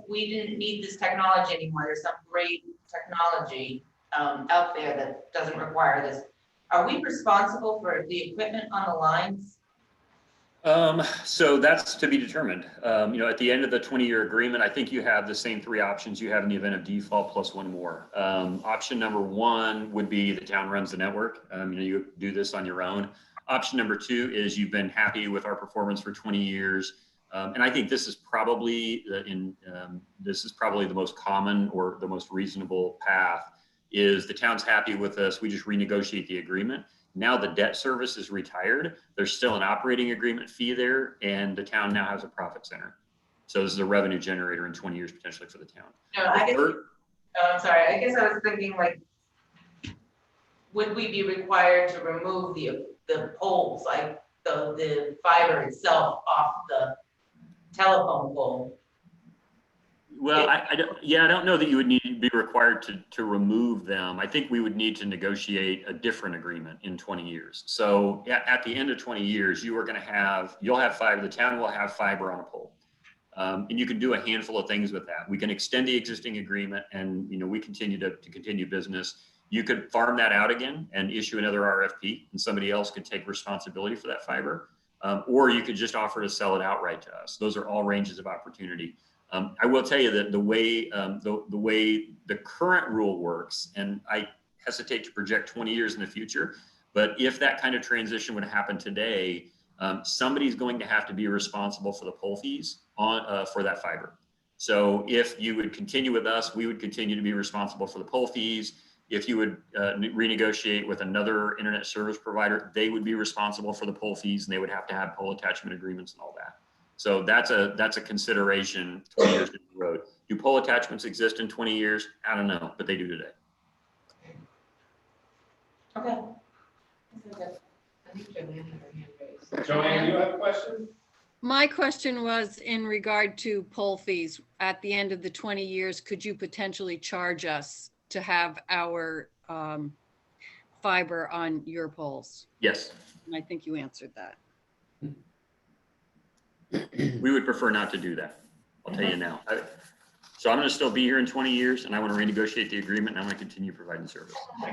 we didn't need this technology anymore. There's some great technology out there that doesn't require this. Are we responsible for the equipment on the lines? So that's to be determined. At the end of the 20-year agreement, I think you have the same 3 options you have in the event of default plus one more. Option number 1 would be the town runs the network. You do this on your own. Option number 2 is you've been happy with our performance for 20 years. And I think this is probably the most common or the most reasonable path, is the town's happy with us. We just renegotiate the agreement. Now the debt service is retired. There's still an operating agreement fee there, and the town now has a profit center. So this is a revenue generator in 20 years potentially for the town. No, I'm sorry. I guess I was thinking, like, would we be required to remove the poles, like the fiber itself off the telephone pole? Well, I don't know that you would need to be required to remove them. I think we would need to negotiate a different agreement in 20 years. So at the end of 20 years, you'll have fiber, the town will have fiber on a pole. And you can do a handful of things with that. We can extend the existing agreement, and we continue to continue business. You could farm that out again and issue another RFP, and somebody else could take responsibility for that fiber. Or you could just offer to sell it outright to us. Those are all ranges of opportunity. I will tell you that the way the current rule works, and I hesitate to project 20 years in the future, but if that kind of transition would happen today, somebody's going to have to be responsible for the pole fees for that fiber. So if you would continue with us, we would continue to be responsible for the pole fees. If you would renegotiate with another internet service provider, they would be responsible for the pole fees, and they would have to have pole attachment agreements and all that. So that's a consideration 20 years down the road. Do pole attachments exist in 20 years? I don't know, but they do today. Okay. I think Joanne had her hand raised. Joanne, do you have a question? My question was in regard to pole fees. At the end of the 20 years, could you potentially charge us to have our fiber on your poles? Yes. And I think you answered that. We would prefer not to do that. I'll tell you now. So I'm going to still be here in 20 years, and I want to renegotiate the agreement, and I want to continue providing service. All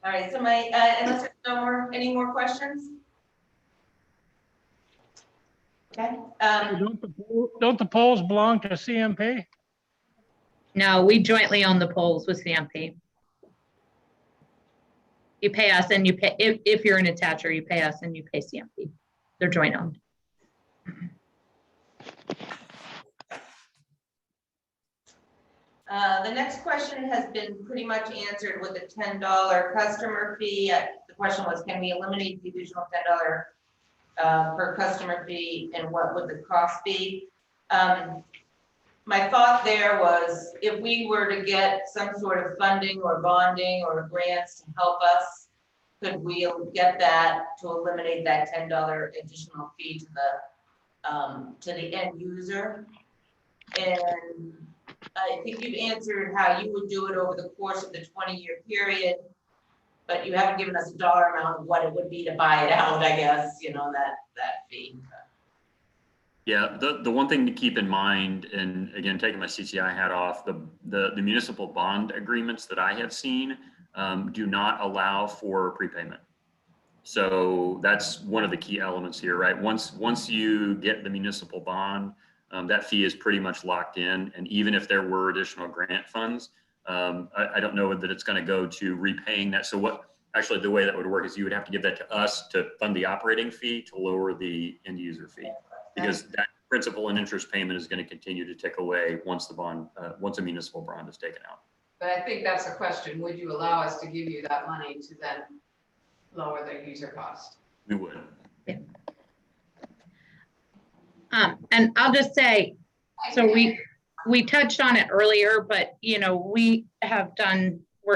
right, so unless there's any more questions? Okay. Don't the poles belong to CMP? No, we jointly own the poles with CMP. You pay us, and you pay, if you're an attacher, you pay us and you pay CMP. They're joint owned. The next question has been pretty much answered with a $10 customer fee. The question was, can we eliminate the additional $10 per customer fee, and what would the cost be? My thought there was, if we were to get some sort of funding or bonding or grants to help us, could we get that to eliminate that $10 additional fee to the end user? And I think you've answered how you would do it over the course of the 20-year period, but you haven't given us a dollar amount of what it would be to buy it out, I guess, that fee. Yeah, the one thing to keep in mind, and again, taking my CCI hat off, the municipal bond agreements that I have seen do not allow for prepayment. So that's one of the key elements here, right? Once you get the municipal bond, that fee is pretty much locked in. And even if there were additional grant funds, I don't know that it's going to go to repaying that. So actually the way that would work is you would have to give that to us to fund the operating fee to lower the end user fee, because that principal and interest payment is going to continue to tick away once a municipal bond is taken out. But I think that's a question. Would you allow us to give you that money to then lower the user cost? We would. Yeah. And I'll just say, so we touched on it earlier, but we're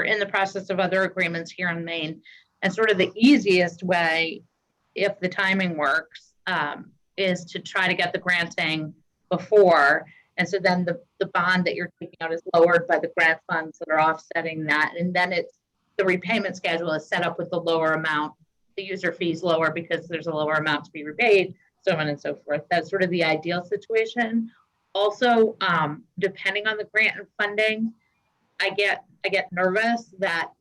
in the process of other agreements here in Maine, and sort of the easiest way, if the timing works, is to try to get the granting before. And so then the bond that you're taking out is lowered by the grant funds that are offsetting that. And then the repayment schedule is set up with the lower amount. The user fees lower because there's a lower amount to be repaid, so on and so forth. That's sort of the ideal situation. Also, depending on the grant and funding, I get nervous that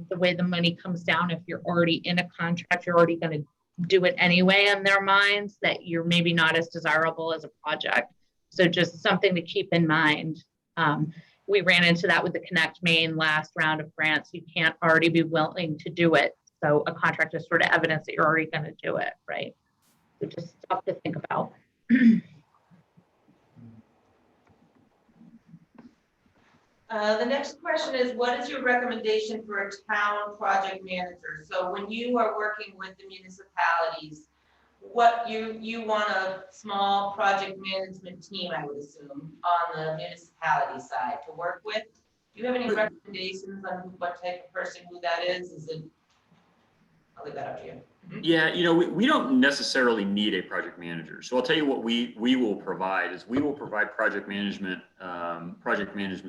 the way the money comes down, if you're already in a contract, you're already going to do it anyway in their minds, that you're maybe not as desirable as a project. So just something to keep in mind. We ran into that with the Connect Maine last round of grants. You can't already be willing to do it. So a contract is sort of evidence that you're already going to do it, right? So just stuff to think about. The next question is, what is your recommendation for a town project manager? So when you are working with the municipalities, what you want a small project management team, I would assume, on the municipality side to work with. Do you have any recommendations on what type of person who that is? I'll leave that up to you. Yeah, we don't necessarily need a project manager. So I'll tell you what we will provide is we will provide project management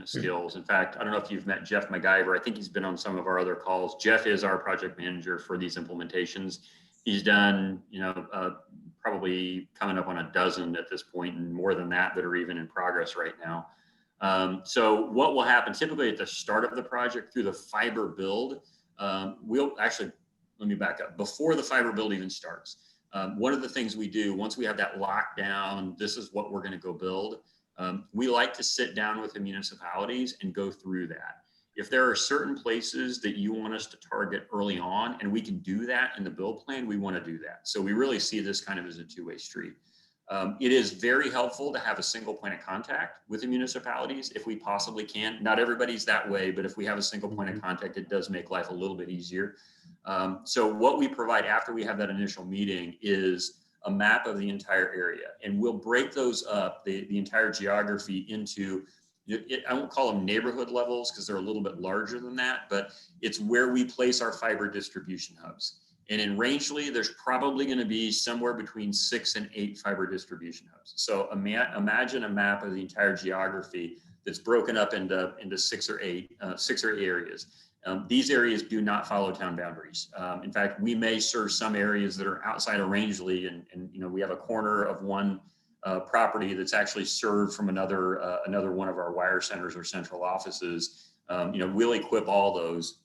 skills. In fact, I don't know if you've met Jeff MacGyver. I think he's been on some of our other calls. Jeff is our project manager for these implementations. He's done, probably coming up on a dozen at this point, and more than that are even in progress right now. So what will happen typically at the start of the project through the fiber build, let me back up. Before the fiber build even starts, one of the things we do once we have that locked down, this is what we're going to go build. We like to sit down with the municipalities and go through that. If there are certain places that you want us to target early on, and we can do that in the build plan, we want to do that. So we really see this kind of as a two-way street. It is very helpful to have a single point of contact with the municipalities if we possibly can. Not everybody's that way, but if we have a single point of contact, it does make life a little bit easier. So what we provide after we have that initial meeting is a map of the entire area, and we'll break those up, the entire geography into, I won't call them neighborhood levels because they're a little bit larger than that, but it's where we place our fiber distribution hubs. And in Rangeley, there's probably going to be somewhere between 6 and 8 fiber distribution hubs. So imagine a map of the entire geography that's broken up into 6 or 8 areas. These areas do not follow town boundaries. In fact, we may serve some areas that are outside of Rangeley, and we have a corner of one property that's actually served from another one of our wire centers or central offices. We'll equip all those.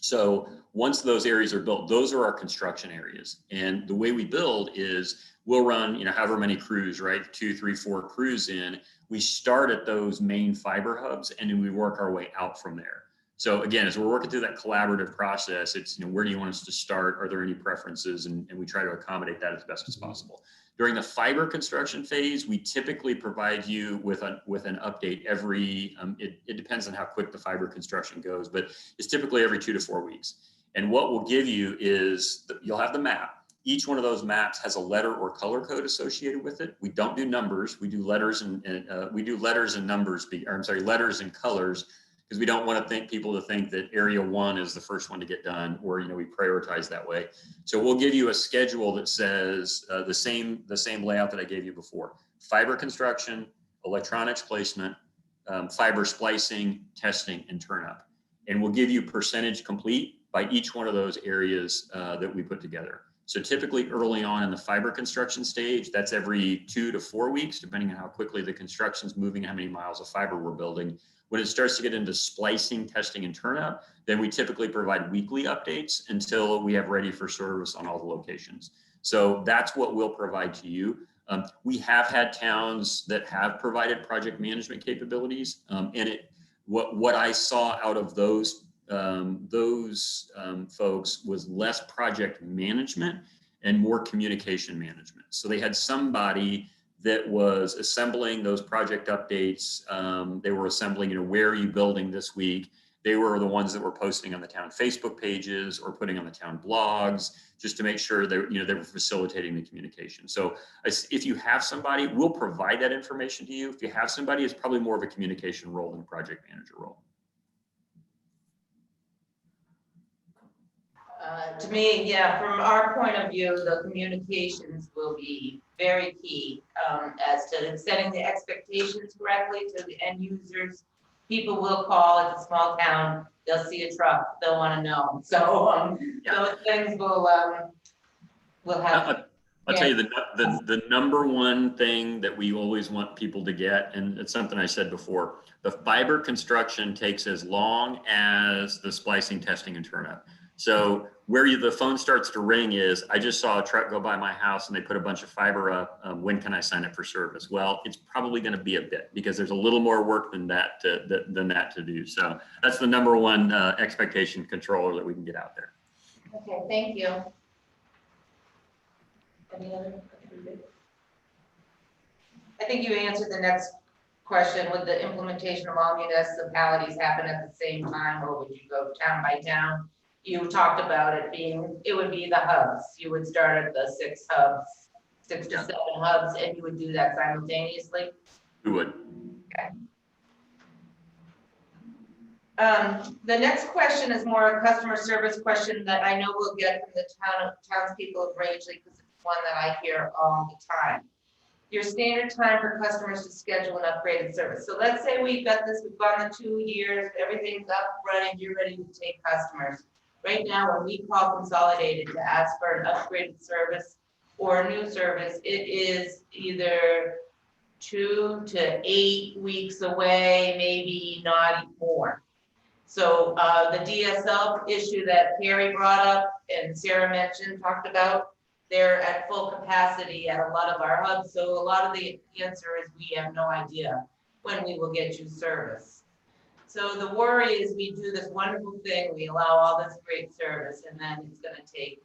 So once those areas are built, those are our construction areas. And the way we build is we'll run, however many crews, right? 2, 3, 4 crews in. We start at those main fiber hubs, and then we work our way out from there. So again, as we're working through that collaborative process, it's, where do you want us to start? Are there any preferences? And we try to accommodate that as best as possible. During the fiber construction phase, we typically provide you with an update every, it depends on how quick the fiber construction goes, but it's typically every 2 to 4 weeks. And what we'll give you is, you'll have the map. Each one of those maps has a letter or color code associated with it. We don't do numbers. We do letters and we do letters and numbers, letters and colors, because we don't want people to think that area 1 is the first one to get done, or we prioritize that way. So we'll give you a schedule that says the same layout that I gave you before: fiber construction, electronics placement, fiber splicing, testing, and turn up. And we'll give you percentage complete by each one of those areas that we put together. So typically early on in the fiber construction stage, that's every 2 to 4 weeks, depending on how quickly the construction's moving, how many miles of fiber we're building. When it starts to get into splicing, testing, and turn up, then we typically provide weekly updates until we have ready for service on all the locations. So that's what we'll provide to you. We have had towns that have provided project management capabilities, and what I saw out of those folks was less project management and more communication management. So they had somebody that was assembling those project updates. They were assembling, where are you building this week? They were the ones that were posting on the town Facebook pages or putting on the town blogs, just to make sure that, they were facilitating the communication. So if you have somebody, we'll provide that information to you. If you have somebody, it's probably more of a communication role than a project manager role. To me, yeah, from our point of view, the communications will be very key as to setting the expectations correctly to the end users. People will call, it's a small town, they'll see a truck, they'll want to know. So those things will have. I'll tell you the number one thing that we always want people to get, and it's something I said before, the fiber construction takes as long as the splicing, testing, and turn up. So where the phone starts to ring is, I just saw a truck go by my house and they put a bunch of fiber up. When can I sign up for service? Well, it's probably going to be a bit, because there's a little more work than that to do. So that's the number one expectation controller that we can get out there. Okay, thank you. Any other? I think you answered the next question. Would the implementation of all municipalities happen at the same time, or would you go town by town? You talked about it would be the hubs. You would start at the 6 hubs, 6 to 7 hubs, and you would do that simultaneously? We would. Okay. The next question is more a customer service question that I know we'll get from the townspeople of Rangeley, because it's one that I hear all the time. Your standard time for customers to schedule an upgraded service. So let's say we've got this, we've gone the 2 years, everything's up, running, you're ready to take customers. Right now, when we call Consolidated to ask for an upgraded service or a new service, it is either 2 to 8 weeks away, maybe not more. So the DSL issue that Carrie brought up and Sarah talked about, they're at full capacity at a lot of our hubs. So a lot of the answer is we have no idea when we will get you service. So the worry is we do this wonderful thing, we allow all this great service, and then it's going to take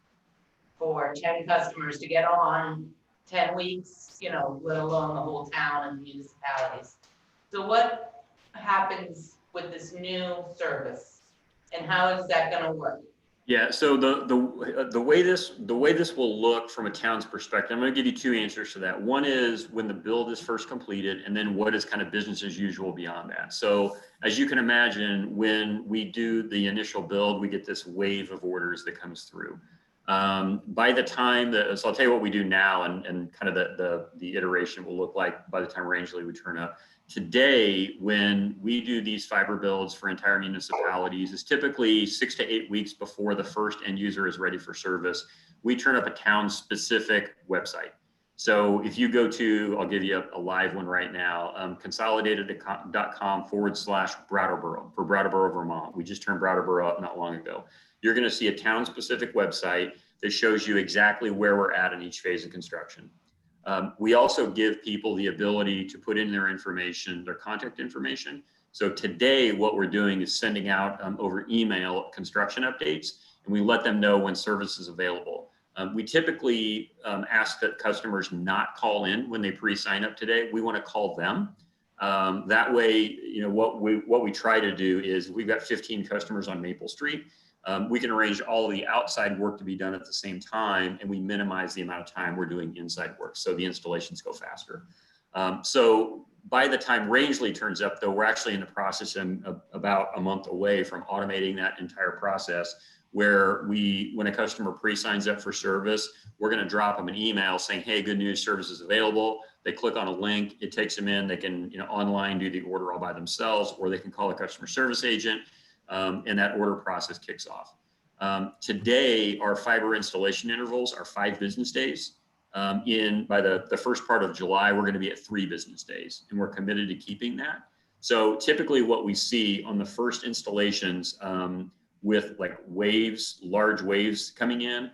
for 10 customers to get on 10 weeks, let alone the whole town and municipalities. So what happens with this new service, and how is that going to work? Yeah, so the way this will look from a town's perspective, I'm going to give you 2 answers to that. One is when the build is first completed, and then what is kind of business as usual beyond that. So as you can imagine, when we do the initial build, we get this wave of orders that comes through. By the time so I'll tell you what we do now, and kind of the iteration will look like by the time Rangeley would turn up. Today, when we do these fiber builds for entire municipalities, it's typically 6 to 8 weeks before the first end user is ready for service. We turn up a town-specific website. So if you go to, I'll give you a live one right now, consolidated.com/Brattleboro for Brattleboro, Vermont. We just turned Brattleboro up not long ago. You're going to see a town-specific website that shows you exactly where we're at in each phase of construction. We also give people the ability to put in their information, their contact information. So today, what we're doing is sending out over email construction updates, and we let them know when service is available. We typically ask that customers not call in when they pre-sign up today. We want to call them. That way, you know, what we try to do is we've got 15 customers on Maple Street. We can arrange all of the outside work to be done at the same time, and we minimize the amount of time we're doing inside work, so the installations go faster. So by the time Rangeley turns up, though, we're actually in the process of about a month away from automating that entire process, where when a customer pre-signs up for service, we're going to drop them an email saying, hey, good news, service is available. They click on a link, it takes them in, they can, you know, online do the order all by themselves, or they can call a customer service agent, and that order process kicks off. Today, our fiber installation intervals are 5 business days. By the first part of July, we're going to be at 3 business days, and we're committed to keeping that. So typically what we see on the first installations, with like waves, large waves coming in,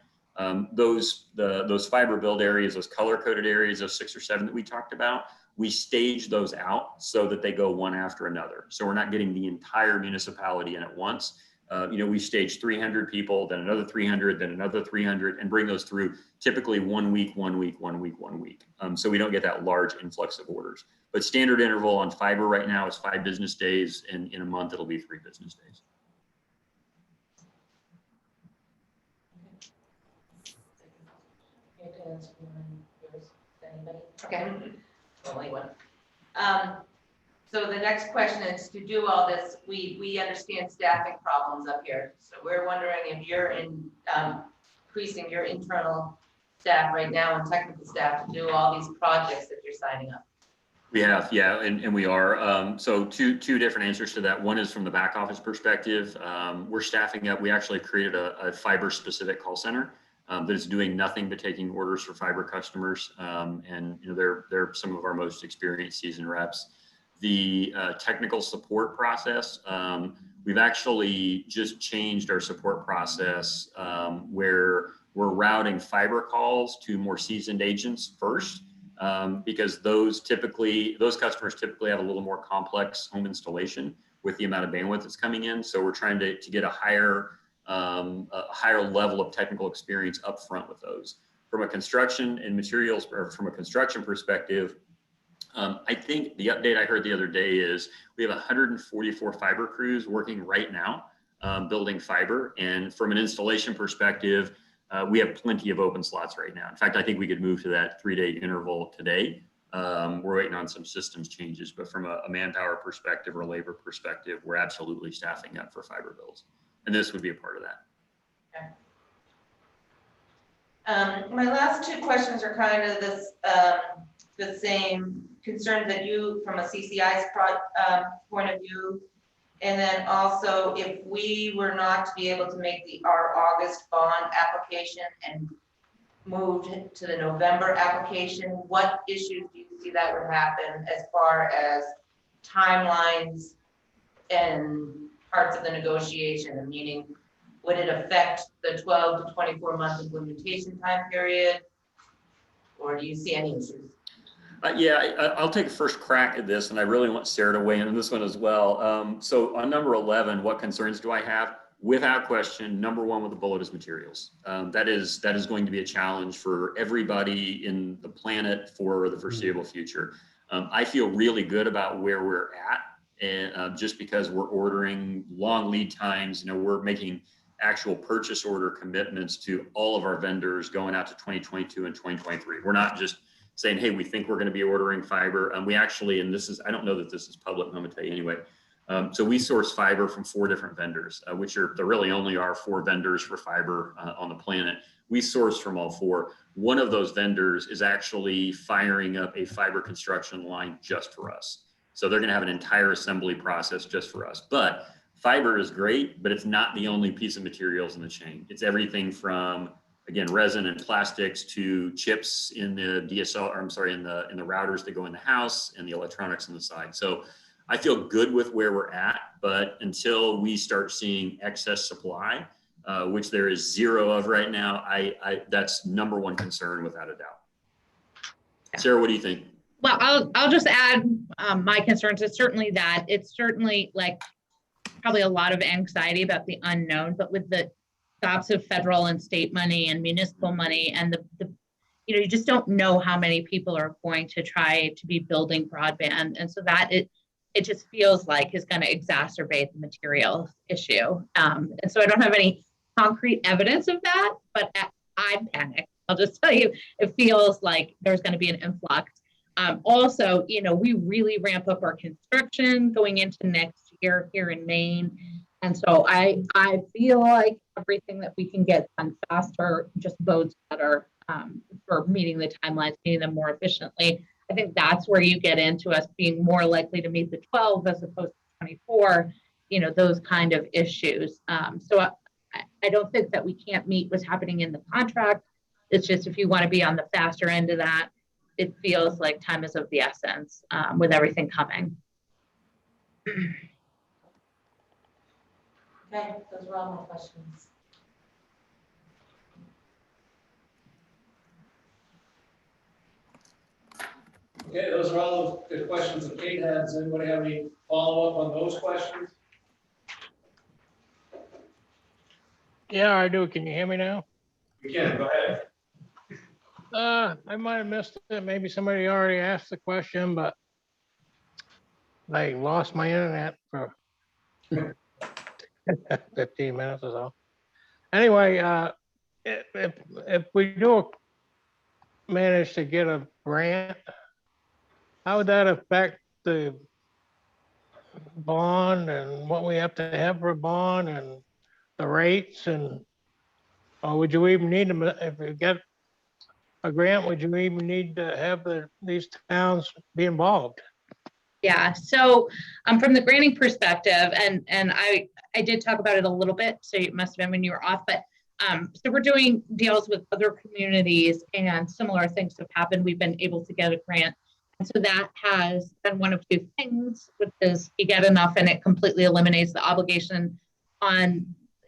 those fiber build areas, those color coded areas, those 6 or 7 that we talked about, we stage those out so that they go one after another. So we're not getting the entire municipality in at once. You know, we stage 300 people, then another 300, then another 300, and bring those through typically 1 week, 1 week, 1 week, 1 week. So we don't get that large influx of orders. But standard interval on fiber right now is 5 business days, and in a month it'll be 3 business days. Okay, only one. So the next question is, to do all this, we understand staffing problems up here. So we're wondering if you're increasing your internal staff right now and technical staff to do all these projects that you're signing up. We have, yeah, and we are. So two different answers to that. One is from the back office perspective. We're staffing up. We actually created a fiber specific call center that is doing nothing but taking orders for fiber customers. And you know, they're some of our most experienced seasoned reps. The technical support process, we've actually just changed our support process where we're routing fiber calls to more seasoned agents first, because those customers typically have a little more complex home installation with the amount of bandwidth that's coming in. So we're trying to get a higher level of technical experience up front with those. From a construction and materials, or from a construction perspective, I think the update I heard the other day is we have 144 fiber crews working right now, building fiber. And from an installation perspective, we have plenty of open slots right now. In fact, I think we could move to that 3-day interval today. We're waiting on some systems changes, but from a manpower perspective or a labor perspective, we're absolutely staffing up for fiber builds. And this would be a part of that. Okay. My last 2 questions are kind of this, the same concerns that you, from a CCI's point of view. And then also, if we were not to be able to make our August bond application and moved to the November application, what issues do you see that would happen as far as timelines and parts of the negotiation? Meaning, would it affect the 12 to 24 month implementation time period? Or do you see any issues? Yeah, I'll take a first crack at this, and I really want Sarah to weigh in on this one as well. So on number 11, what concerns do I have? Without question, number 1 with the bullet is materials. That is going to be a challenge for everybody in the planet for the foreseeable future. I feel really good about where we're at, and just because we're ordering long lead times. You know, we're making actual purchase order commitments to all of our vendors going out to 2022 and 2023. We're not just saying, hey, we think we're going to be ordering fiber. We actually, and this is, I don't know that this is public, but I'm going to tell you anyway. So we source fiber from 4 different vendors, there really only are 4 vendors for fiber on the planet. We source from all 4. One of those vendors is actually firing up a fiber construction line just for us. So they're going to have an entire assembly process just for us. But fiber is great, but it's not the only piece of materials in the chain. It's everything from, again, resin and plastics to chips in the DSL, or I'm sorry, in the routers that go in the house and the electronics on the side. So I feel good with where we're at, but until we start seeing excess supply, which there is 0 of right now, that's number 1 concern without a doubt. Sarah, what do you think? Well, I'll just add my concerns. It's certainly like probably a lot of anxiety about the unknown, but with the gobs of federal and state money and municipal money, and the you just don't know how many people are going to try to be building broadband, and so that it just feels like is going to exacerbate the material issue. And so I don't have any concrete evidence of that, but I panic. I'll just tell you, it feels like there's going to be an influx. Also, we really ramp up our construction going into next year here in Maine. And so I feel like everything that we can get done faster just bodes better for meeting the timelines, meeting them more efficiently. I think that's where you get into us being more likely to meet the 12 as opposed to 24, those kind of issues. So I don't think that we can't meet what's happening in the contract. It's just if you want to be on the faster end of that, it feels like time is of the essence with everything coming. Okay, those were all my questions. Okay, those are all the questions that Kate had. Does anybody have any follow-up on those questions? Yeah, I do. Can you hear me now? You can, go ahead. I might have missed it. Maybe somebody already asked the question, but I lost my internet for 15 minutes or so. Anyway, if we do manage to get a grant, how would that affect the bond and what we have to have for a bond and the rates, and or would you even need them if you get a grant? Would you even need to have these towns be involved? Yeah, so from the granting perspective, and I did talk about it a little bit, so it must have been when you were off, but so we're doing deals with other communities and similar things have happened. We've been able to get a grant. And so that has been one of two things, which is you get enough and it completely eliminates the obligation on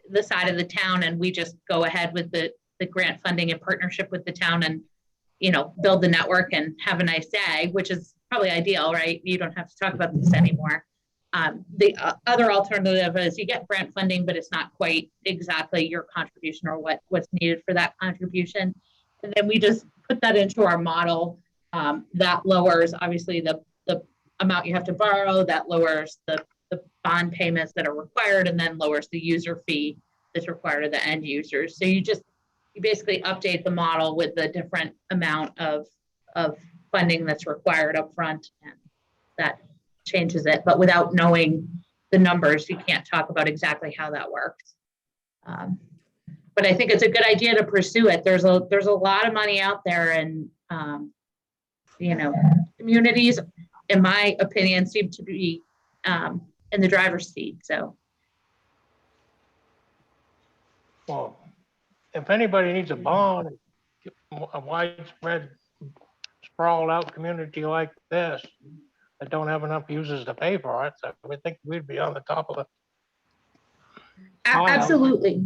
the side of the town, and we just go ahead with the grant funding in partnership with the town and build the network and have a nice day, which is probably ideal, right? You don't have to talk about this anymore. The other alternative is you get grant funding, but it's not quite exactly your contribution or what's needed for that contribution. And then we just put that into our model. That lowers obviously the amount you have to borrow, that lowers the bond payments that are required, and then lowers the user fee that's required of the end users. So you basically update the model with the different amount of funding that's required up front, and that changes it. But without knowing the numbers, you can't talk about exactly how that works. But I think it's a good idea to pursue it. There's a lot of money out there, and communities, in my opinion, seem to be in the driver's seat. So, Well, if anybody needs a bond, a widespread, sprawled out community like this that don't have enough users to pay for it, so we think we'd be on the top of it. absolutely.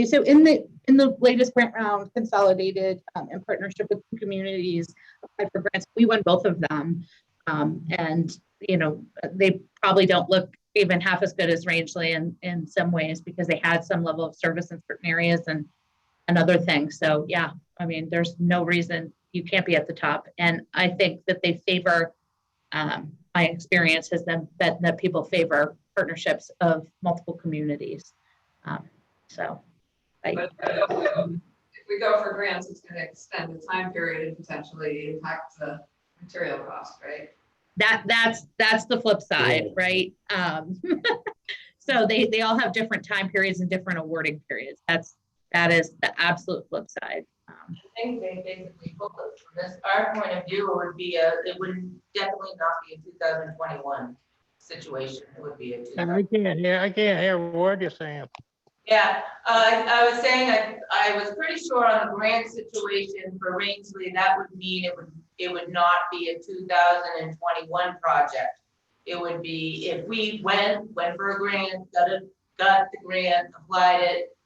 So in the latest grant round, Consolidated, in partnership with communities, applied for grants. We won both of them, and they probably don't look even half as good as Rangeley in some ways, because they had some level of service in certain areas and other things. So yeah, I mean, there's no reason you can't be at the top. And I think that they favor, my experience has been that people favor partnerships of multiple communities. But if we go for grants, it's going to extend the time period and potentially impact the material cost, right? That's the flip side, right? So they all have different time periods and different awarding periods. That is the absolute flip side. I think they basically told us from this, our point of view, it would definitely not be a 2021 situation. It would be a I can't hear a word you're saying. Yeah, I was saying I was pretty sure on the grant situation for Rangeley, that would mean it would not be a 2021 project. It would be if we went for a grant, got the grant, applied it,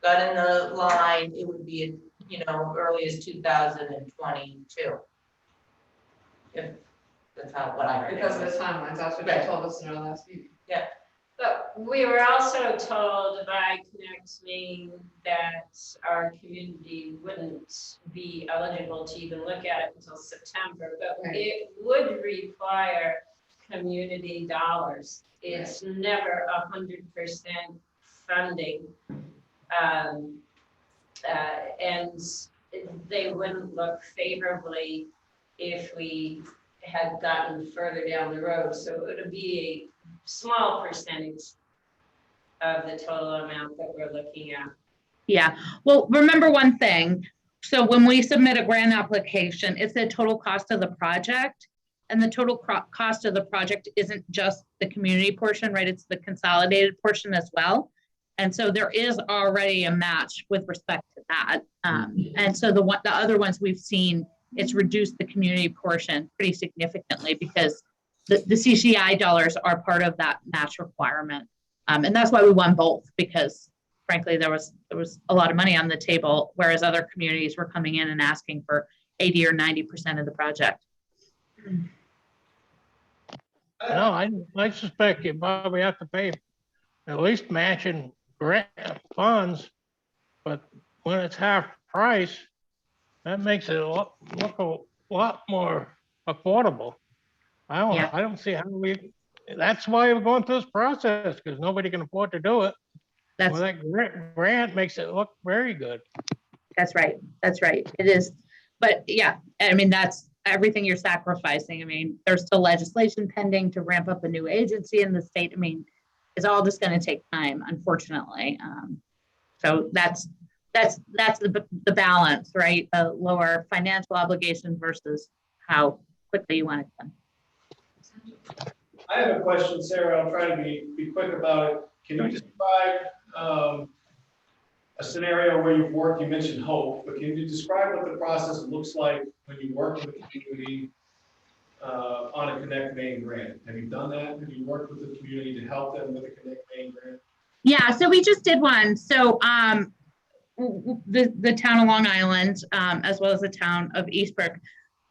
got in the line, it would be early as 2022. If that's what I heard. Because of the timelines, that's what they told us in our last meeting. Yeah. So We were also told by Connect Maine that our community wouldn't be eligible to even look at it until September, but Right. it would require community dollars. It's never 100% funding. And they wouldn't look favorably if we had gotten further down the road. So it would be a small percentage of the total amount that we're looking at. Yeah, well, remember one thing. So when we submit a grant application, it's the total cost of the project. And the total cost of the project isn't just the community portion, right? It's the consolidated portion as well. And so there is already a match with respect to that. And so the other ones we've seen, it's reduced the community portion pretty significantly because the CCI dollars are part of that match requirement. And that's why we won both, because frankly, there was a lot of money on the table, whereas other communities were coming in and asking for 80 or 90% of the project. No, I suspect you probably have to pay at least matching grant funds, but when it's half price, that makes it look a lot more affordable. Yeah. I don't see how that's why we're going through this process, because nobody can afford to do it. Well, that grant makes it look very good. That's right. That's right. It is. But yeah, I mean, that's everything you're sacrificing. I mean, there's still legislation pending to ramp up a new agency in the state. I mean, it's all just going to take time, unfortunately. So that's the balance, right? The lower financial obligation versus how quickly you want it done. I have a question, Sarah. I'll try to be quick about it. Can you describe a scenario where you've worked? You mentioned hope, but can you describe what the process looks like when you work with the community on a Connect Maine grant? Have you done that? Have you worked with the community to help them with a Connect Maine grant? Yeah, so we just did one. So the town of Long Island, as well as the town of Eastbrook.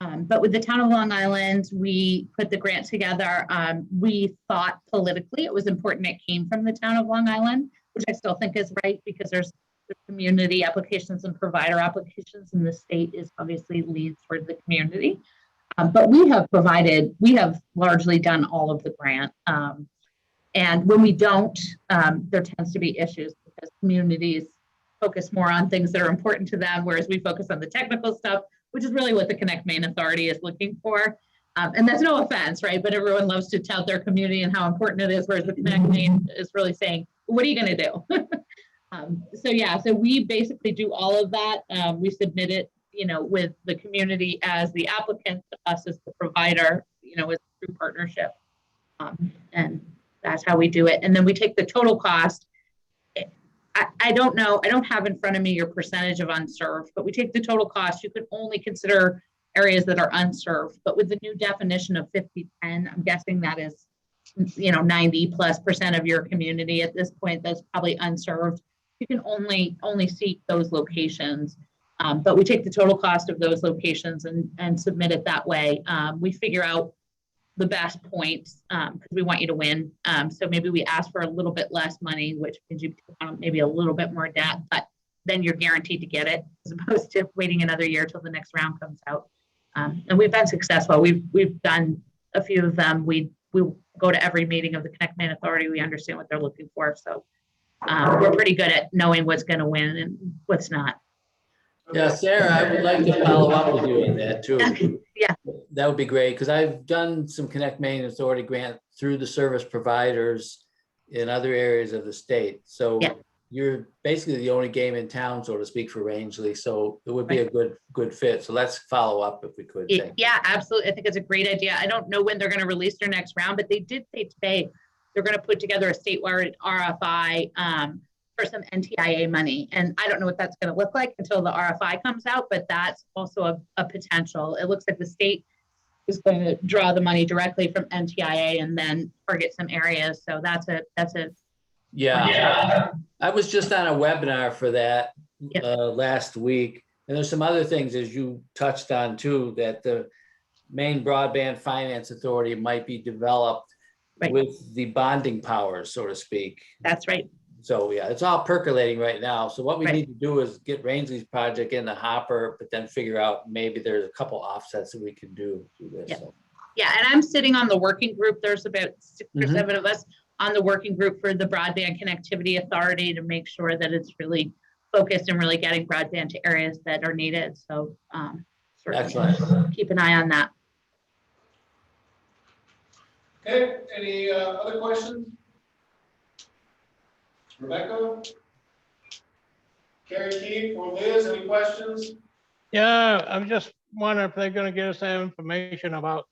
But with the town of Long Island, we put the grant together. We thought politically it was important it came from the town of Long Island, which I still think is right, because there's community applications and provider applications, and the state is obviously leads toward the community. But we have largely done all of the grant. And when we don't, there tends to be issues because communities focus more on things that are important to them, whereas we focus on the technical stuff, which is really what the Connect Maine Authority is looking for. And that's no offense, right? But everyone loves to tout their community and how important it is, whereas the Connect Maine is really saying, what are you going to do? So we basically do all of that. We submit it, with the community as the applicant, us as the provider, as a true partnership. And that's how we do it. And then we take the total cost. I don't know, I don't have in front of me your percentage of unserved, but we take the total cost. You could only consider areas that are unserved, but with the new definition of 50-10, I'm guessing that is, 90+% of your community at this point that's probably unserved. You can only seek those locations, but we take the total cost of those locations and submit it that way. We figure out the best points because we want you to win. So maybe we ask for a little bit less money, which means you maybe a little bit more debt, but then you're guaranteed to get it as opposed to waiting another year till the next round comes out. And we've been successful. We've done a few of them. We go to every meeting of the Connect Maine Authority. We understand what they're looking for. So we're pretty good at knowing what's going to win and what's not. Yeah, Sarah, I would like to follow up with you on that too. Yeah. That would be great, because I've done some Connect Maine Authority grant through the service providers in other areas of the state. So yeah. You're basically the only game in town, so to speak, for Rangeley. So it would be a good fit. So let's follow up if we could. Yeah, absolutely. I think it's a great idea. I don't know when they're going to release their next round, but they did say today they're going to put together a statewide RFI for some NTIA money. And I don't know what that's going to look like until the RFI comes out, but that's also a potential. It looks like the state is going to draw the money directly from NTIA and then target some areas. So that's a yeah. I was just on a webinar for that last week. And there's some other things, as you touched on too, that the Maine Broadband Finance Authority might be developed Right. with the bonding powers, so to speak. That's right. So yeah, it's all percolating right now. So what we Right. need to do is get Rangeley's project in the hopper, but then figure out maybe there's a couple offsets that we can do through this. Yeah. So. Yeah, and I'm sitting on the working group. There's about 6 or Mhm. 7 of us on the working group for the Broadband Connectivity Authority to make sure that it's really focused and really getting broadband to areas that are needed. So certainly Excellent. keep an eye on that. Okay, any other questions? Rebecca? Carrie, Keith, or Liz, any questions? Yeah, I'm just wondering if they're gonna get us that information about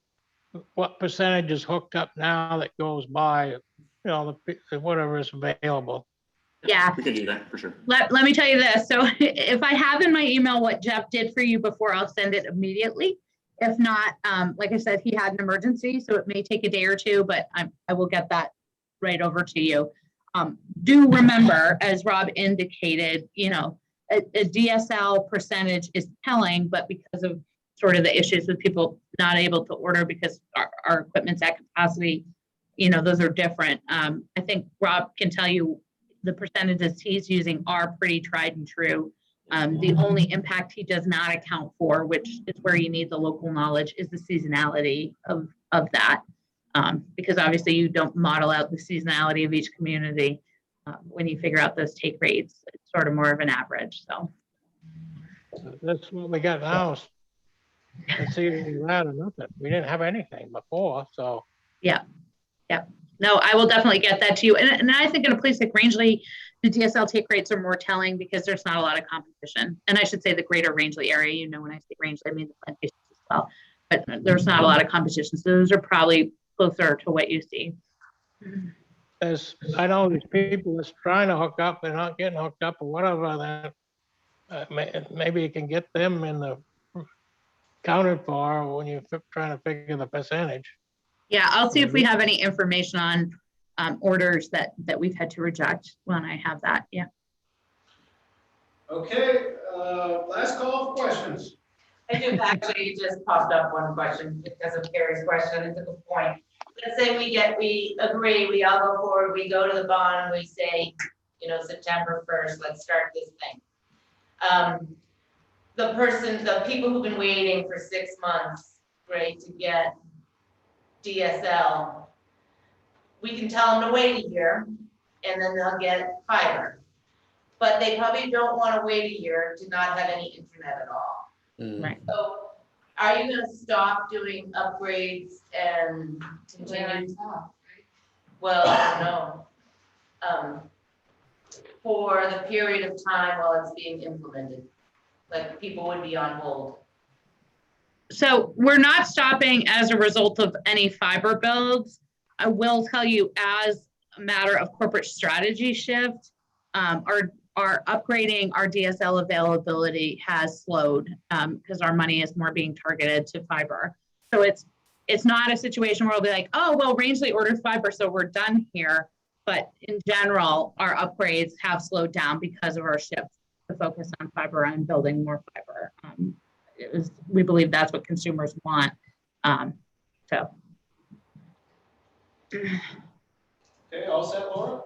what percentage is hooked up now that goes by, whatever is available. Yeah. We can do that for sure. Let me tell you this. So if I have in my email what Jeff did for you before, I'll send it immediately. If not, like I said, he had an emergency, so it may take a day or two, but I will get that right over to you. Do remember, as Rob indicated, a DSL percentage is telling, but because of sort of the issues with people not able to order because our equipment's at capacity, those are different. I think Rob can tell you the percentages he's using are pretty tried and true. The only impact he does not account for, which is where you need the local knowledge, is the seasonality of that. Because obviously you don't model out the seasonality of each community when you figure out those take rates. It's sort of more of an average. So That's what we got now. It's either that or nothing. We didn't have anything before, so. yeah. No, I will definitely get that to you. And I think in a place like Rangeley, the DSL take rates are more telling because there's not a lot of competition. And I should say the greater Rangeley area, when I say Rangeley, I mean the plantations as well. But there's not a lot of competition. So those are probably closer to what you see. I know these people that's trying to hook up, they're not getting hooked up or whatever, then maybe you can get them in the counted for when you're trying to figure the percentage. Yeah, I'll see if we have any information on orders that we've had to reject when I have that. Yeah. Okay, last call for questions. I do actually just popped up one question because of Carrie's question. It's a good point. Let's say we agree, we all go forward, we go to the bond, we say, September 1st, let's start this thing. The people who've been waiting for 6 months, right, to get DSL, we can tell them to wait a year and then they'll get fiber. But they probably don't want to wait a year to not have any internet at all. Right. So are you going to stop doing upgrades and continue? Well, no. For the period of time while it's being implemented, like people would be on hold. So we're not stopping as a result of any fiber builds. I will tell you, as a matter of corporate strategy shift, our upgrading our DSL availability has slowed because our money is more being targeted to fiber. So it's not a situation where we'll be like, oh, well, Rangeley ordered fiber, so we're done here. But in general, our upgrades have slowed down because of our shift to focus on fiber and building more fiber. We believe that's what consumers want. So. Okay, all set, Laura?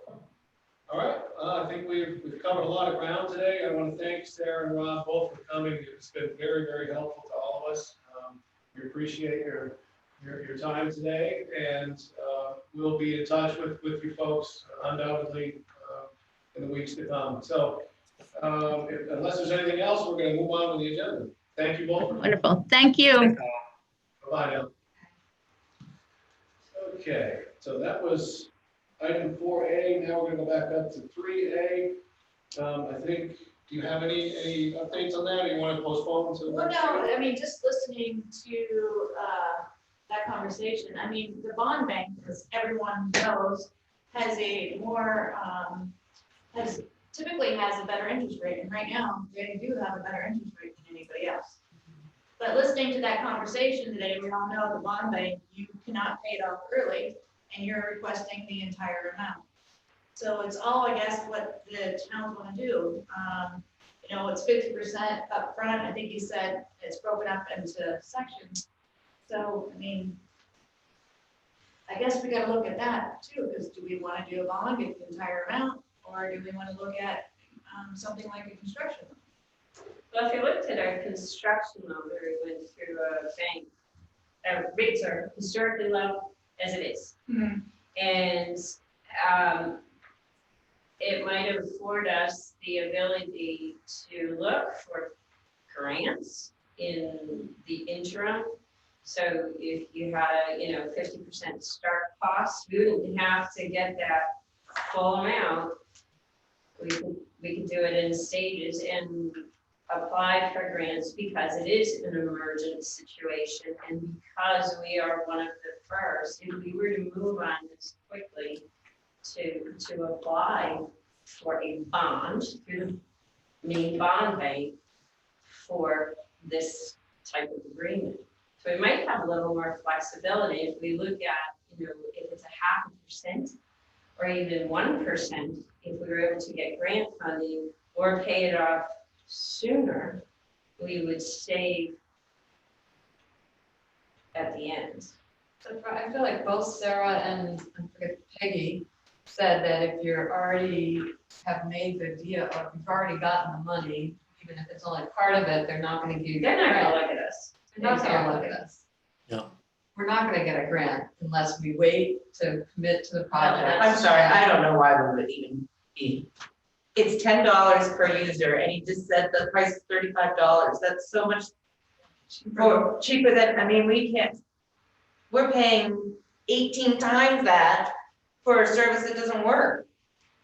All right, I think we've covered a lot of ground today. I want to thank Sarah and Rob both for coming. It's been very, very helpful to all of us. We appreciate your time today, and we'll be in touch with you folks undoubtedly in the weeks to come. So unless there's anything else, we're going to move on to the agenda. Thank you both. Wonderful. Thank you. Bye-bye now. Okay, so that was item 4A. Now we're going to go back up to 3A. I think, do you have any updates on that, or you want to postpone until? Well, no, I mean, just listening to that conversation, I mean, the bond bank, as everyone knows, has a more, typically has a better interest rate, and right now, they do have a better interest rate than anybody else. But listening to that conversation today, we all know the bond bank, you cannot pay it off early, and you're requesting the entire amount. So it's all, I guess, what the towns want to do. It's 50% up front. I think you said it's broken up into sections. So, I mean, I guess we gotta look at that too, because do we wanna do a bond, get the entire amount, or do we wanna look at, something like a construction loan? Well, if you looked at our construction loan, where we went through a bank, our rates are historically low as it is. And it might afford us the ability to look for grants in the interim. So if you had a, 50% start cost, we wouldn't have to get that full amount. We could do it in stages and apply for grants because it is an emergent situation. And because we are one of the first, if we were to move on this quickly to apply for a bond through the main bond bank for this type of agreement. So we might have a little more flexibility if we look at, if it's a 0.5% or even 1%, if we were able to get grant funding or pay it off sooner, we would save at the end. So I feel like both Sarah and I forget Peggy said that if you're already have made the deal, or you've already gotten the money, even if it's only part of it, they're not gonna give you. They're not gonna look at us. They're not gonna look at us. No. We're not gonna get a grant unless we wait to commit to the project. I'm sorry, I don't know why we would even be. It's $10 per user, and he just said the price is $35. That's so much cheaper than, we can't, we're paying 18 times that for a service that doesn't work.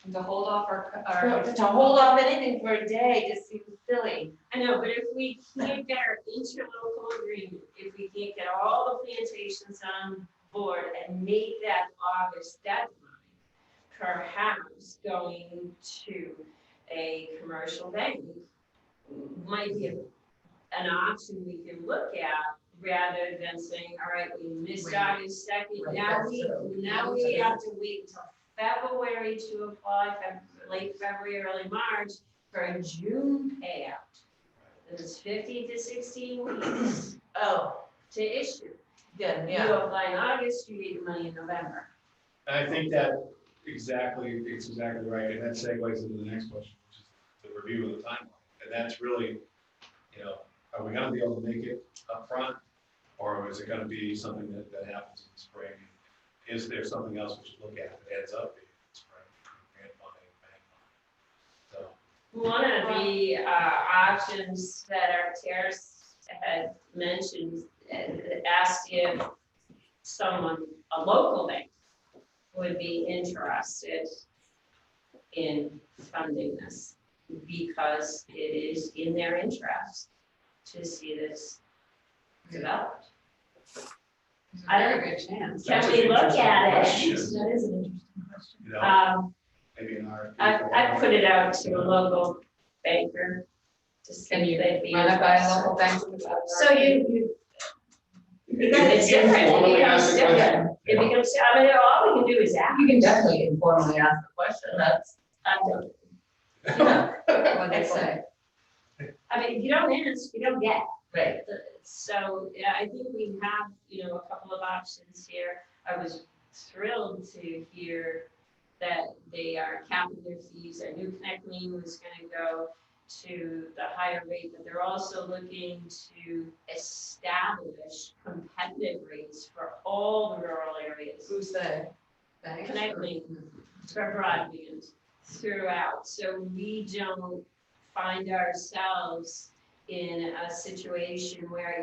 And to hold off To hold off anything for a day just seems silly. I know, but if we can't get our interlocal agreement, if we can't get all the plantations on board and make that August deadline, perhaps going to a commercial bank might be an option we can look at rather than saying, all right, we missed August 2nd. Now we have to wait until February to apply, late February, early March for a June payout. It's 50 to 16 weeks to issue. Yeah, You apply in August, you get your money in November. And I think that it's exactly right, and that segues into the next question, which is the review of the timeline. And that's really, are we gonna be able to make it up front, or is it gonna be something that happens in the spring? Is there something else we should look at that adds up in the spring, grant funding, bank funding? So. One of the options that our chairs had mentioned, asked if a local bank would be interested in funding this because it is in their interest to see this developed. There's a very good chance. Can we look at it? That is an interesting question. Maybe in our. I put it out to a local banker to see Can you if they'd be run it by a interested. local bank? So it's different, Formally it becomes ask the different. It becomes, all we can do is ask. You can definitely informally ask the question, that's. What they say. If you don't ask, you don't get. Right. So, yeah, I think we have, a couple of options here. I was thrilled to hear that they are capping their fees. I knew Connect Lane was gonna go to the higher rate, but they're also looking to establish competitive rates for all the rural areas. Who's they? Banks? Connect Lane for broadband throughout, so we don't find ourselves in a situation where,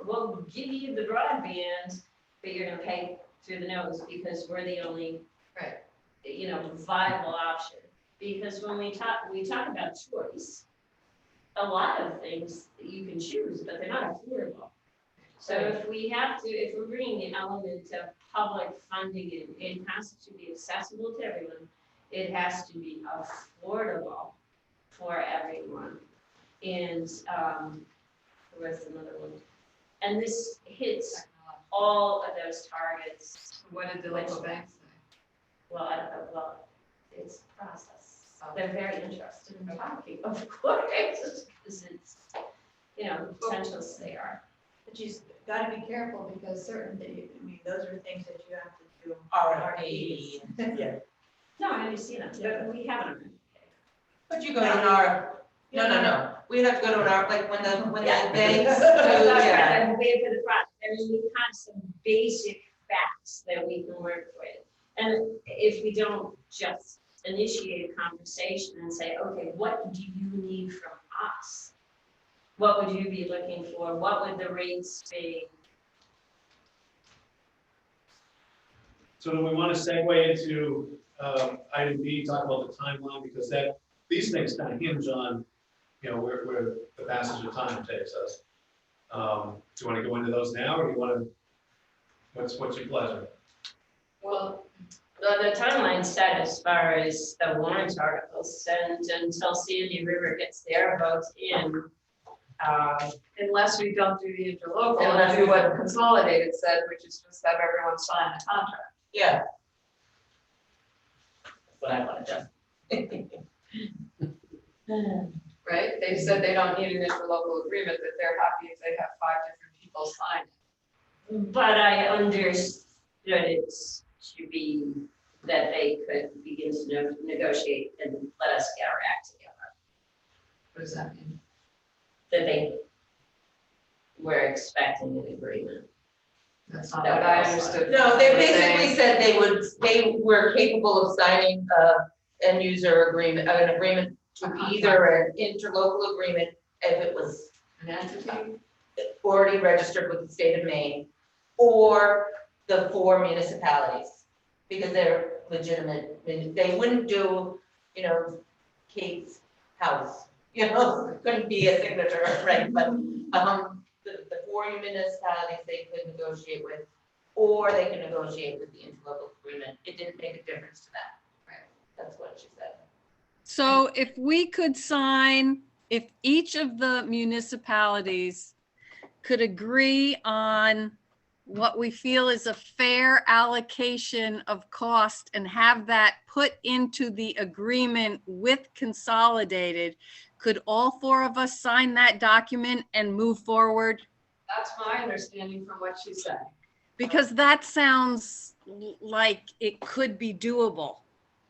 we'll give you the broadband, but you're gonna pay through the nose because we're the only, Right. Viable option. Because when we talk about choice, a lot of things that you can choose, but they're not affordable. So if we're bringing the element of public funding in, it has to be accessible to everyone. It has to be affordable for everyone. And where's another one? And this hits all of those targets. What did the local banks say? Well, I don't know, it's a process. They're very interested in talking, of course, because it's, potentials they are. But you gotta be careful because those are things that you have to RFP. Yeah. No, I understand that, but we haven't. But you go to an no. We'd have to go to an like when the Yeah. banks do, That's right, yeah. I'm waiting for the project, I mean, we have some basic facts that we can work with. And if we don't just initiate a conversation and say, okay, what do you need from us? What would you be looking for? What would the rates be? So do we want to segue into item B, talk about the timeline, because these things kind of hinge on, where the passage of time takes us. Do you want to go into those now, or do you want to, what's your pleasure? Well, the timeline's set as far as the warrant articles, and until Sandy River gets their votes in. Unless we don't do the interlocal and do what Consolidated said, which is just have everyone sign the contract. Yeah. That's what I want to do. Right? They said they don't need an interlocal agreement, that they're happy if they have 5 different people sign it. But I understood it to be that they could begin to negotiate and let us get our act together. What does that mean? That they were expecting an agreement. That's not what I understood. No, they basically said they were capable of signing end user agreement, an agreement to either an interlocal agreement if it was An entity? already registered with the state of Maine, or the 4 municipalities, because they're legitimate. They wouldn't do, Kate's house, it couldn't be a signature, right? But the 4 municipalities they could negotiate with, or they can negotiate with the interlocal agreement. It didn't make a difference to them. Right. That's what she said. So if we could sign, if each of the municipalities could agree on what we feel is a fair allocation of cost and have that put into the agreement with Consolidated, could all 4 of us sign that document and move forward? That's my understanding from what she said. Because that sounds like it could be doable,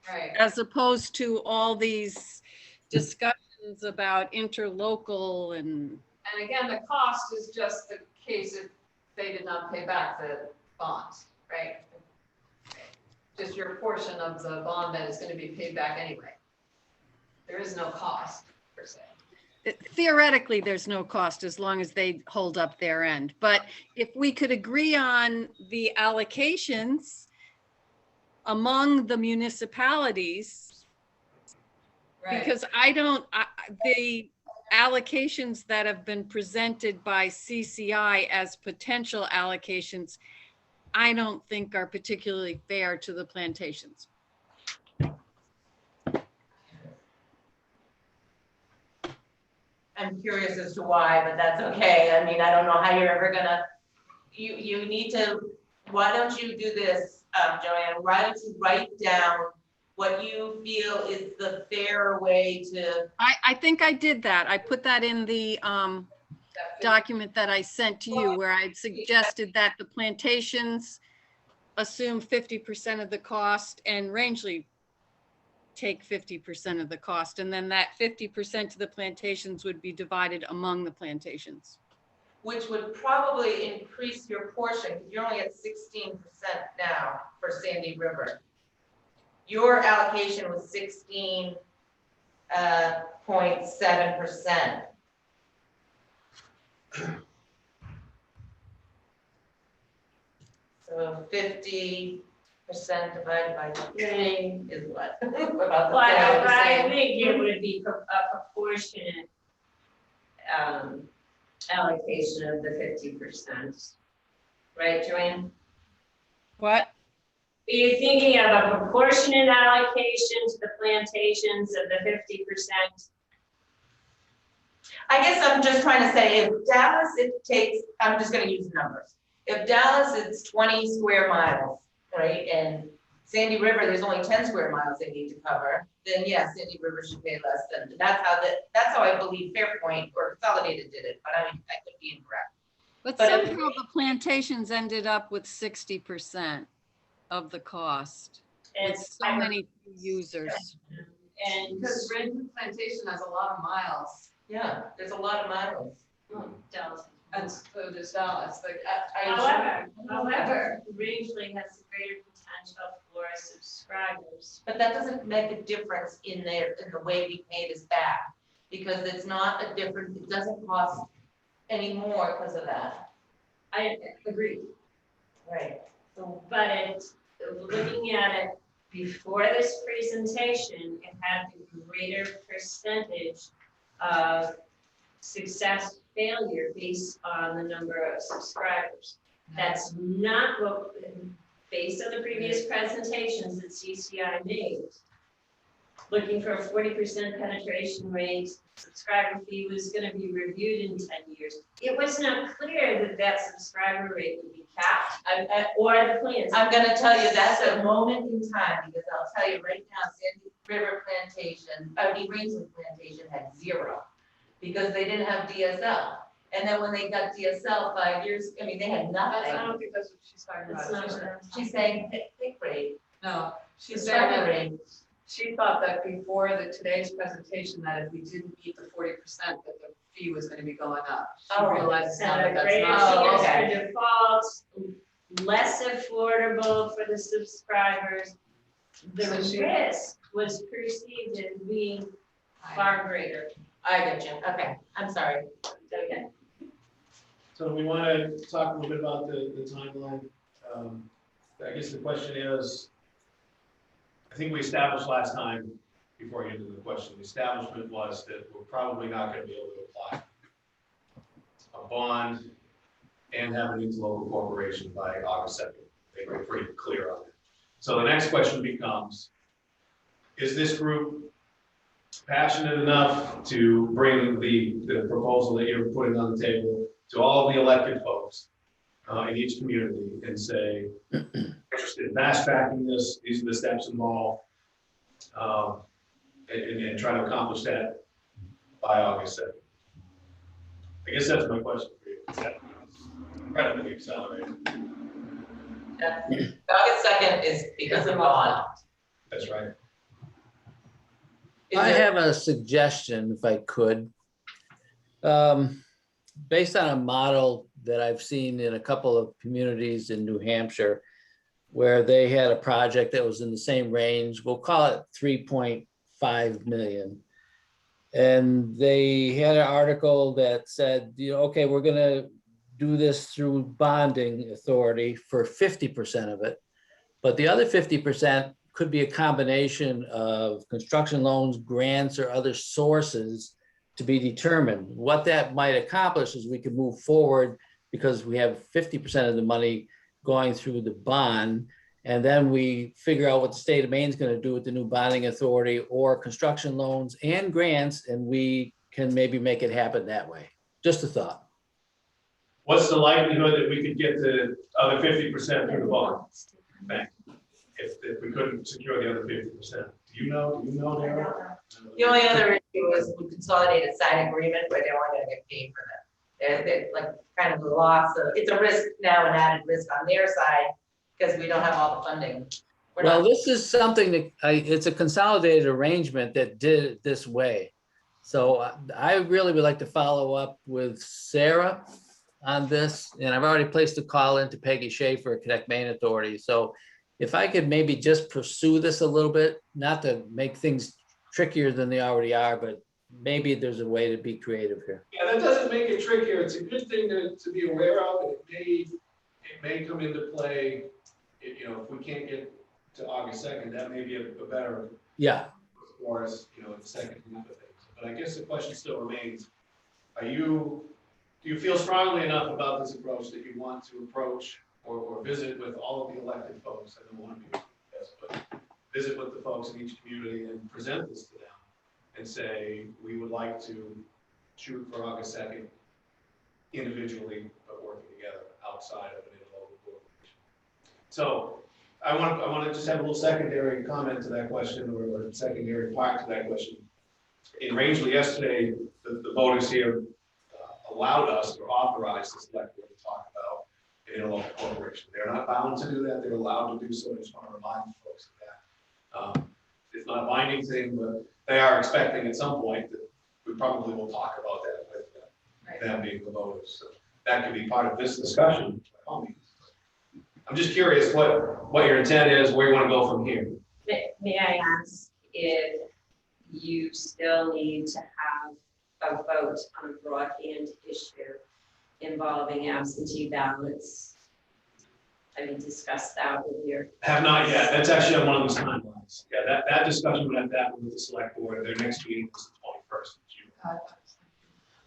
Right. as opposed to all these discussions about interlocal and. And again, the cost is just the case if they did not pay back the bonds, right? Just your portion of the bond that is going to be paid back anyway. There is no cost per se. Theoretically, there's no cost as long as they hold up their end. But if we could agree on the allocations among the municipalities, Right. because the allocations that have been presented by CCI as potential allocations, I don't think are particularly fair to the plantations. I'm curious as to why, but that's okay. I mean, I don't know how you're ever gonna, you need to, why don't you do this, Joanne? Why don't you write down what you feel is the fair way to, I think I did that. I put that in the document that I sent to you, where I'd suggested that the plantations assume 50% of the cost and Rangeley take 50% of the cost. And then that 50% of the plantations would be divided among the plantations. which would probably increase your portion, because you're only at 16% now for Sandy River. Your allocation was 16.7%. So 50% divided by 3 is what? About the But same. I think it would be a proportionate allocation of the 50%. Right, Joanne? What? Are you thinking of a proportionate allocation to the plantations of the 50%? I guess I'm just trying to say, if Dallas, it takes, I'm just gonna use numbers. If Dallas, it's 20 square miles, right, and Sandy River, there's only 10 square miles they need to cover, then yes, Sandy River should pay less than, that's how I believe Fairpoint or Consolidated did it, but I mean, I could be incorrect. But But if- somehow the plantations ended up with 60%. of the cost And with so many users. And Because Rangeley Plantation has a lot of miles, Yeah, there's a lot of miles. Dallas. and so does Dallas, like, However, Rangeley has a greater potential for subscribers. But that doesn't make a difference in the way we pay this back, because it's not a different, it doesn't cost any more because of that. I agree, Right. but looking at it before this presentation, it had a greater percentage of success failure based on the number of subscribers. That's not what, based on the previous presentations that CCI made. Looking for a 40% penetration rate, subscriber fee was gonna be reviewed in 10 years. It was not clear that that subscriber rate would be capped, or the plans. I'm gonna tell you, that's a moment in time, because I'll tell you right now, Sandy River Plantation, Rangeley Plantation had 0, because they didn't have DSL. And then when they got DSL 5 years, I mean, they had I nothing. don't think that's what she's talking It's about. not- She's saying, pick rate, No, she's subscriber saying that rate. she thought that before today's presentation, that if we didn't meet the 40%, that the fee was gonna be going up. She Oh. realizes now And that a that's greater not. Oh, chance okay. for defaults, less affordable for the subscribers. The So she- risk was perceived as being far greater. I get you, okay, I'm sorry. Okay. So we want to talk a little bit about the timeline. I guess the question is, I think we established last time, before I get into the question, the establishment was that we're probably not going to be able to apply a bond and have an interlocal corporation by August 2nd. They were pretty clear on it. So the next question becomes, is this group passionate enough to bring the proposal that you're putting on the table to all of the elected folks in each community and say, interested in fast tracking this, these are the steps involved, and try to accomplish that by August 2nd? I guess that's my question for you. Is that incredibly accelerated? August 2nd is because of bond. That's right. I have a suggestion, if I could. Based on a model that I've seen in a couple of communities in New Hampshire, where they had a project that was in the same range, we'll call it 3.5 million. And they had an article that said, okay, we're gonna do this through bonding authority for 50% of it. But the other 50% could be a combination of construction loans, grants, or other sources to be determined. What that might accomplish is we can move forward because we have 50% of the money going through the bond. And then we figure out what the state of Maine is going to do with the new bonding authority or construction loans and grants, and we can maybe make it happen that way. Just a thought. What's the likelihood that we could get the other 50% through the bond bank if we couldn't secure the other 50%? Do you know, Darryl? The only other issue is we consolidated side agreement where they're only gonna get paid for that. They're like kind of a loss, so it's a risk now, an added risk on their side, because we don't have all the funding. We're Well, not- this is something that it's a consolidated arrangement that did it this way. So I really would like to follow up with Sarah on this, and I've already placed a call into Peggy Schaefer, Connect Maine Authority. So if I could maybe just pursue this a little bit, not to make things trickier than they already are, but maybe there's a way to be creative here. Yeah, that doesn't make it trickier. It's a good thing to be aware of. It may come into play, if we can't get to August 2nd, that may be a better Yeah, for us, the second half of things. But I guess the question still remains, do you feel strongly enough about this approach that you want to approach or visit with all of the elected folks? I don't want to be, yes, but visit with the folks in each community and present this to them and say, we would like to shoot for August 2nd individually, but working together outside of an interlocal corporation. So I want to just have a little secondary comment to that question, or a secondary part to that question. In Rangeley yesterday, the voters here allowed us or authorized the select board to talk about an interlocal corporation. They're not bound to do that. They're allowed to do so. I just want to remind folks of that. It's not a binding thing, but they are expecting at some point that we probably will talk about that with them being the voters. So that could be part of this discussion by all means. I'm just curious what your intent is, where you want to go from here. May I ask if you still need to have a vote on a broadband issue involving absentee ballots? Have you discussed that with your? Have not yet. That's actually on one of those timelines. Yeah, that discussion would have that with the select board. Their next meeting is the 21st of June.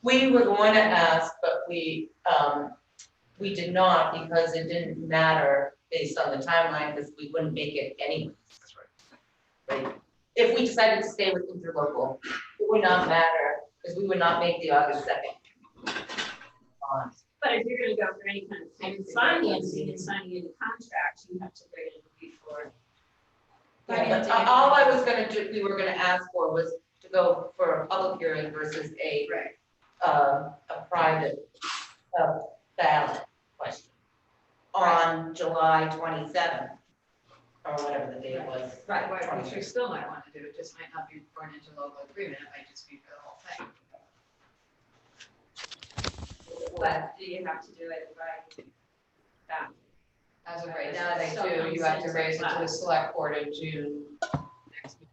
We were going to ask, but we did not because it didn't matter based on the timeline because we wouldn't make it anyway. That's right. Right? If we decided to stay with interlocal, it would not matter because we would not make the August 2nd. But if you're gonna go for any kind of financing and signing any contracts, you have to bring it before. Yeah, but all I was gonna do, we were gonna ask for was to go for a public hearing versus a private ballot question on July 27th or whatever the date was. Right, which we still might want to do, it just might not be for an interlocal agreement, it might just be for the whole thing. But do you have to do it by that? As of right now, they do, you have to raise it to the select board in June. Next meeting,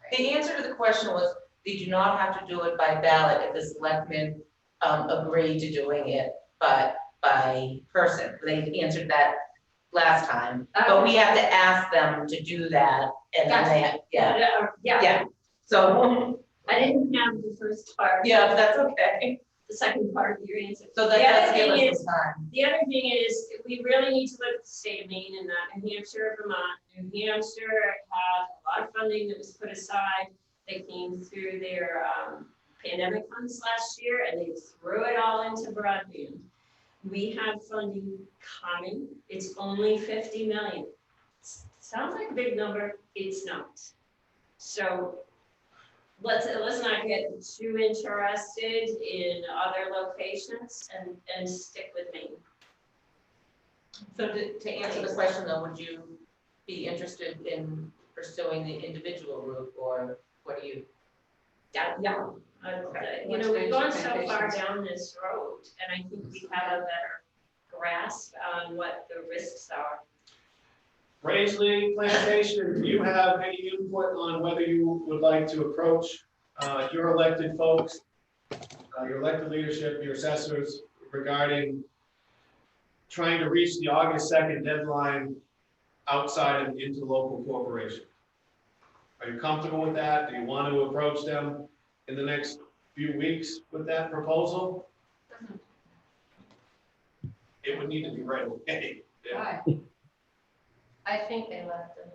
right? The answer to the question was, they do not have to do it by ballot if the selectmen agree to doing it by person. They answered that last time, but we have to ask them to do that, and then they, yeah. So, I didn't have the first part. yeah, that's okay. The second part of your answer. So that The other does give thing us some time. The other thing is, we really need to look at the state of Maine and not New Hampshire, Vermont. New Hampshire had a lot of funding that was put aside. They came through their pandemic funds last year and they threw it all into broadband. We have funding coming. It's only 50 million. Sounds like a big number. It's not. So let's not get too interested in other locations and stick with Maine. So to answer the question though, would you be interested in pursuing the individual route, or what do you? Yeah, Okay. you know, we've gone so far down this road, and I think we have a better grasp on what the risks are. Rangeley Plantation, do you have any input on whether you would like to approach your elected folks, your elected leadership, your assessors regarding trying to reach the August 2nd deadline outside of interlocal corporation? Are you comfortable with that? Do you want to approach them in the next few weeks with that proposal? It would need to be right away. Yeah. Why? I think they left them.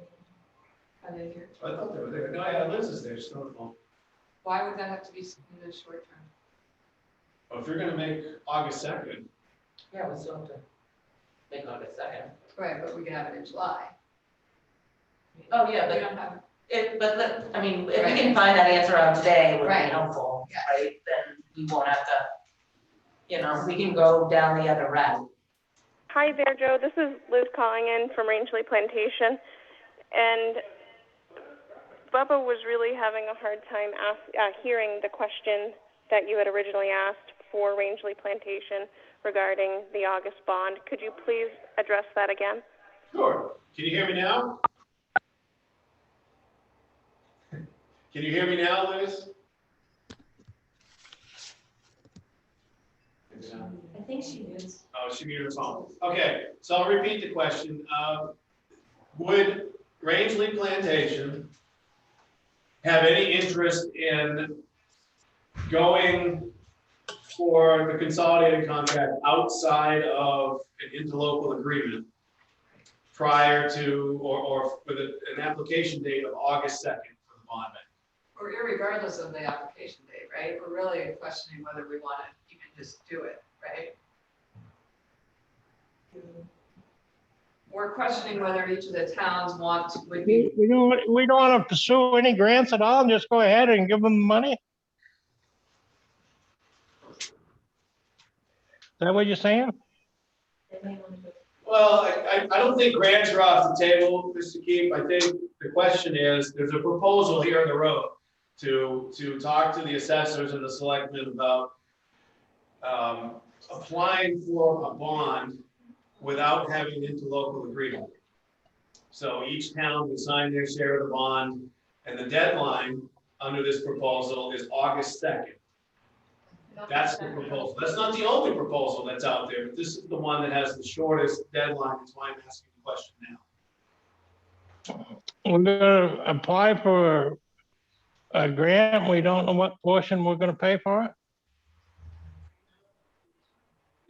Are they here? I thought they were there. No, yeah, Liz is there. She's on the phone. Why would that have to be in the short term? Well, if you're going to make August 2nd, Yeah, we still have to make August 2nd. Right, but we can have it in July. Oh, yeah, We but don't have, I mean, if we can find that answer out today, it would be Right. helpful, Yes. right? Then we won't have to, we can go down the other route. Hi there, Joe. This is Liz calling in from Rangeley Plantation. And Bubba was really having a hard time hearing the question that you had originally asked for Rangeley Plantation regarding the August bond. Could you please address that again? sure. Can you hear me now? Can you hear me now, Liz? I think she is. Oh, she muted her phone. Okay, so I'll repeat the question. Would Rangeley Plantation have any interest in going for the consolidated contract outside of an interlocal agreement prior to, or with an application date of August 2nd for the bond bank? or irregardless of the application date, right? We're really questioning whether we want to even just do it, right? We're questioning whether each of the towns would be. We don't want to pursue any grants at all and just go ahead and give them money? Is that what you're saying? Well, I don't think grants are off the table, Mr. Keefe. I think the question is, there's a proposal here on the road to talk to the assessors and the selectmen about applying for a bond without having an interlocal agreement. So each town will sign their share of the bond, and the deadline under this proposal is August 2nd. That's the proposal. That's not the only proposal that's out there, but this is the one that has the shortest deadline. That's why I'm asking the question now. We're gonna apply for a grant. We don't know what portion we're gonna pay for it.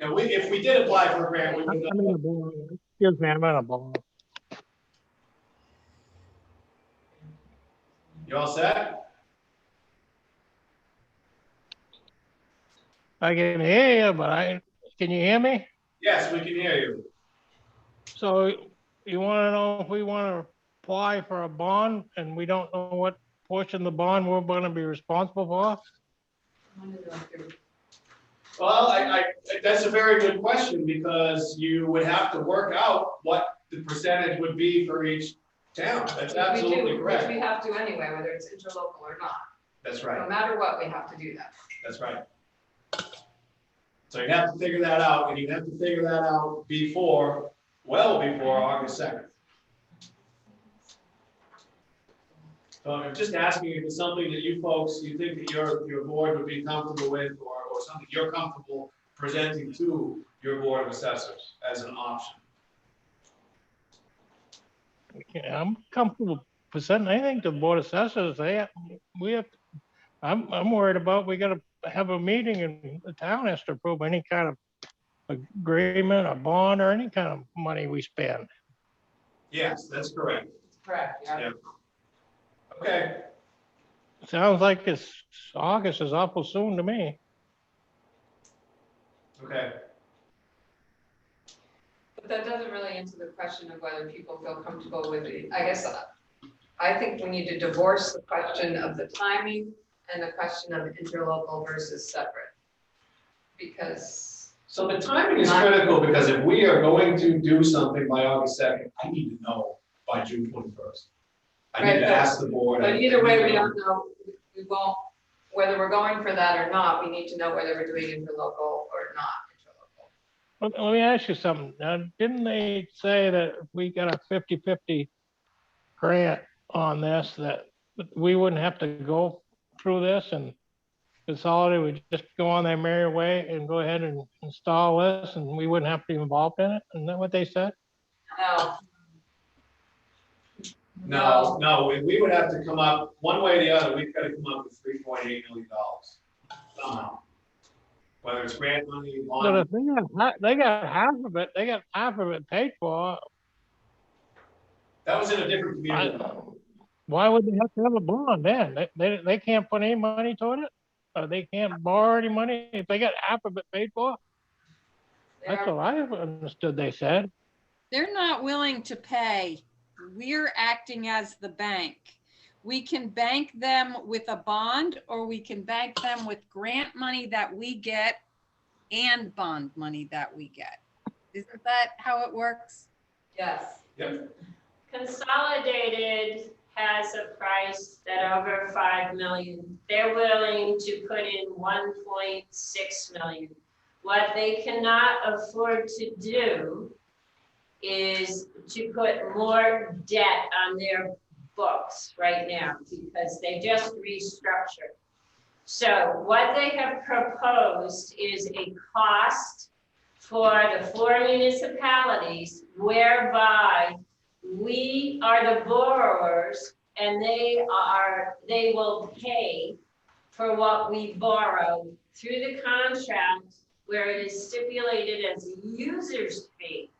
Now, if we did apply for a grant, we would I'm in a ball. Excuse me, I'm in a ball. You all set? I can hear you, but can you hear me? Yes, we can hear you. So you want to know if we want to apply for a bond and we don't know what portion of the bond we're going to be responsible for? Well, that's a very good question, because you would have to work out what the percentage would be for each town. That's absolutely Which correct. we have to anyway, whether it's interlocal or not. That's No right. matter what, we have to do that. That's right. So you have to figure that out, and you have to figure that out well before August 2nd. So I'm just asking if it's something that you folks, you think that your board would be comfortable with, or something you're comfortable presenting to your board of assessors as an option. Yeah, I'm comfortable presenting anything to the board of assessors. I'm worried about, we gotta have a meeting and the town has to approve any kind of agreement, a bond, or any kind of money we spend. Yes, that's correct. Correct, yeah. Yeah. Okay. Sounds like August is awful soon to me. Okay. But that doesn't really answer the question of whether people feel comfortable with it. I guess, I think we need to divorce the question of the timing and the question of interlocal versus separate. Because. So the timing is critical, because if we are going to do something by August 2nd, I need to know by June 21st. I need to ask the board. But either way, we don't know, we won't, whether we're going for that or not, we need to know whether we're doing interlocal or not interlocal. Let me ask you something. Now, didn't they say that if we got a 50-50 grant on this, that we wouldn't have to go through this and consolidate, would just go on their merry way and go ahead and install this, and we wouldn't have to be involved in it? Isn't that what they said? No, we would have to come up, one way or the other, we've got to come up with $3.8 million somehow. Whether it's grant money, But bond. if they got half of it paid for, That was in a different community. why would they have to have a bond then? They can't put any money toward it? Or they can't borrow any money if they got half of it paid for? That's what I understood they said. They're not willing to pay. We're acting as the bank. We can bank them with a bond, or we can bank them with grant money that we get and bond money that we get. Isn't that how it works? Yes. Yep. Consolidated has a price that over 5 million, they're willing to put in 1.6 million. What they cannot afford to do is to put more debt on their books right now, because they just restructured. So what they have proposed is a cost for the 4 municipalities whereby we are the borrowers and they will pay for what we borrow through the contract where it is stipulated as a user's fee.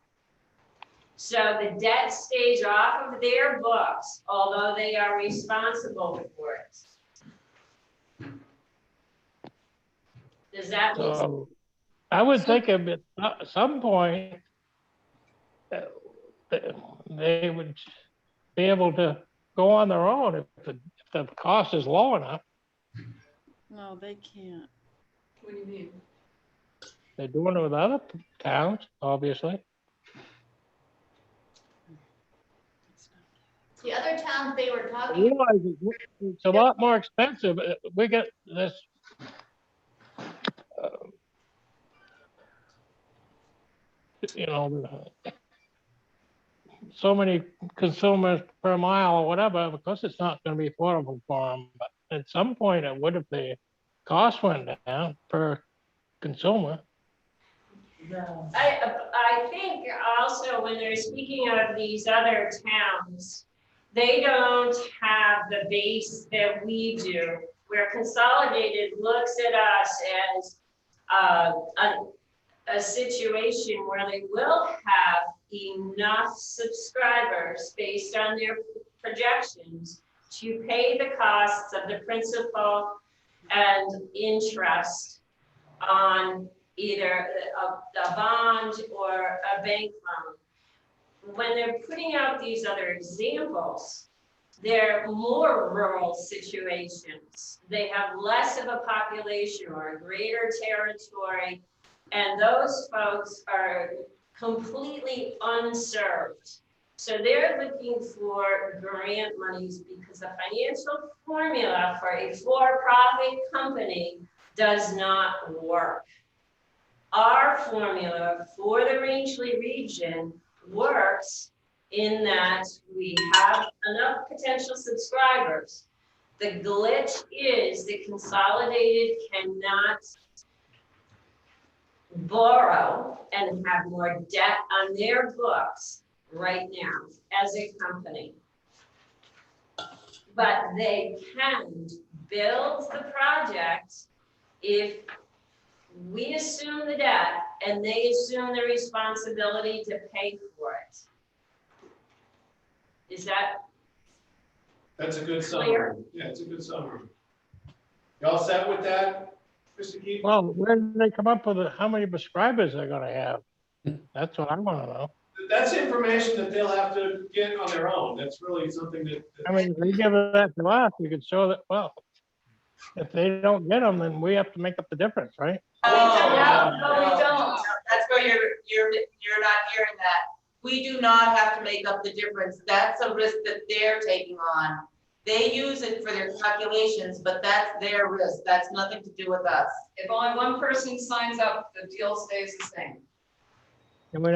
So the debt stays off of their books, although they are responsible for it. Does that make sense? So I would think at some point they would be able to go on their own if the cost is low enough. No, they can't. What do you mean? They're doing it with other towns, obviously. The other towns they were I talking, realize it's a lot more expensive. We get this. You know, so many consumers per mile or whatever, because it's not gonna be affordable for them. But at some point, it would if the cost went down per consumer. No. I think also when they're speaking of these other towns, they don't have the base that we do, where Consolidated looks at us as a situation where they will have enough subscribers based on their projections to pay the costs of the principal and interest on either a bond or a bank loan. When they're putting out these other examples, they're more rural situations. They have less of a population or a greater territory, and those folks are completely unserved. So they're looking for grant monies because the financial formula for a for-profit company does not work. Our formula for the Rangeley region works in that we have enough potential subscribers. The glitch is that Consolidated cannot borrow and have more debt on their books right now as a company. But they can build the project if we assume the debt and they assume the responsibility to pay for it. Is that That's a good summary. clear? Yeah, it's a good summary. Y'all set with that, Mr. Keith? Well, where did they come up with how many subscribers they're gonna have? That's what I wanna know. That's information that they'll have to get on their own. That's really something that. I mean, if they give that to us, we could show that, well, if they don't get them, then we have to make up the difference, right? No, No, we don't. That's where you're not hearing that. We do not have to make up the difference. That's a risk that they're taking on. They use it for their calculations, but that's their risk. That's nothing to do with us. If only one person signs up, the deal stays the same. And we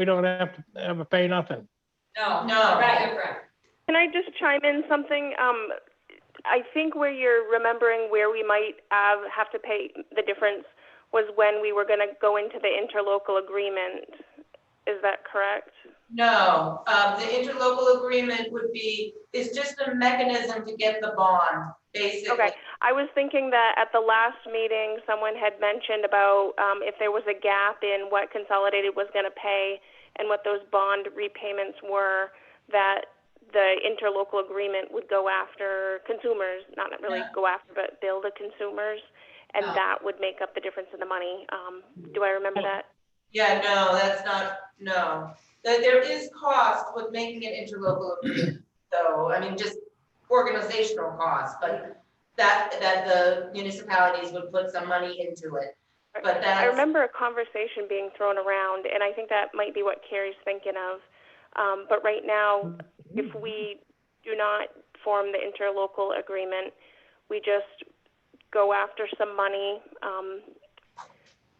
don't have to ever pay nothing. No, No. right, different. Can I just chime in something? I think where you're remembering where we might have to pay the difference was when we were going to go into the interlocal agreement. Is that correct? No, the interlocal agreement is just a mechanism to get the bond, basically. Okay, I was thinking that at the last meeting, someone had mentioned about if there was a gap in what Consolidated was going to pay and what those bond repayments were, that the interlocal agreement would go after consumers, not really go after, but bill the consumers, and No. that would make up the difference in the money. Do I remember that? Yeah, no, that's not, no. There is cost with making an interlocal agreement, though. I mean, just organizational cost, but that the municipalities would put some money into it. But I remember a conversation being thrown around, and I think that might be what Carrie's thinking of. But right now, if we do not form the interlocal agreement, we just go after some money,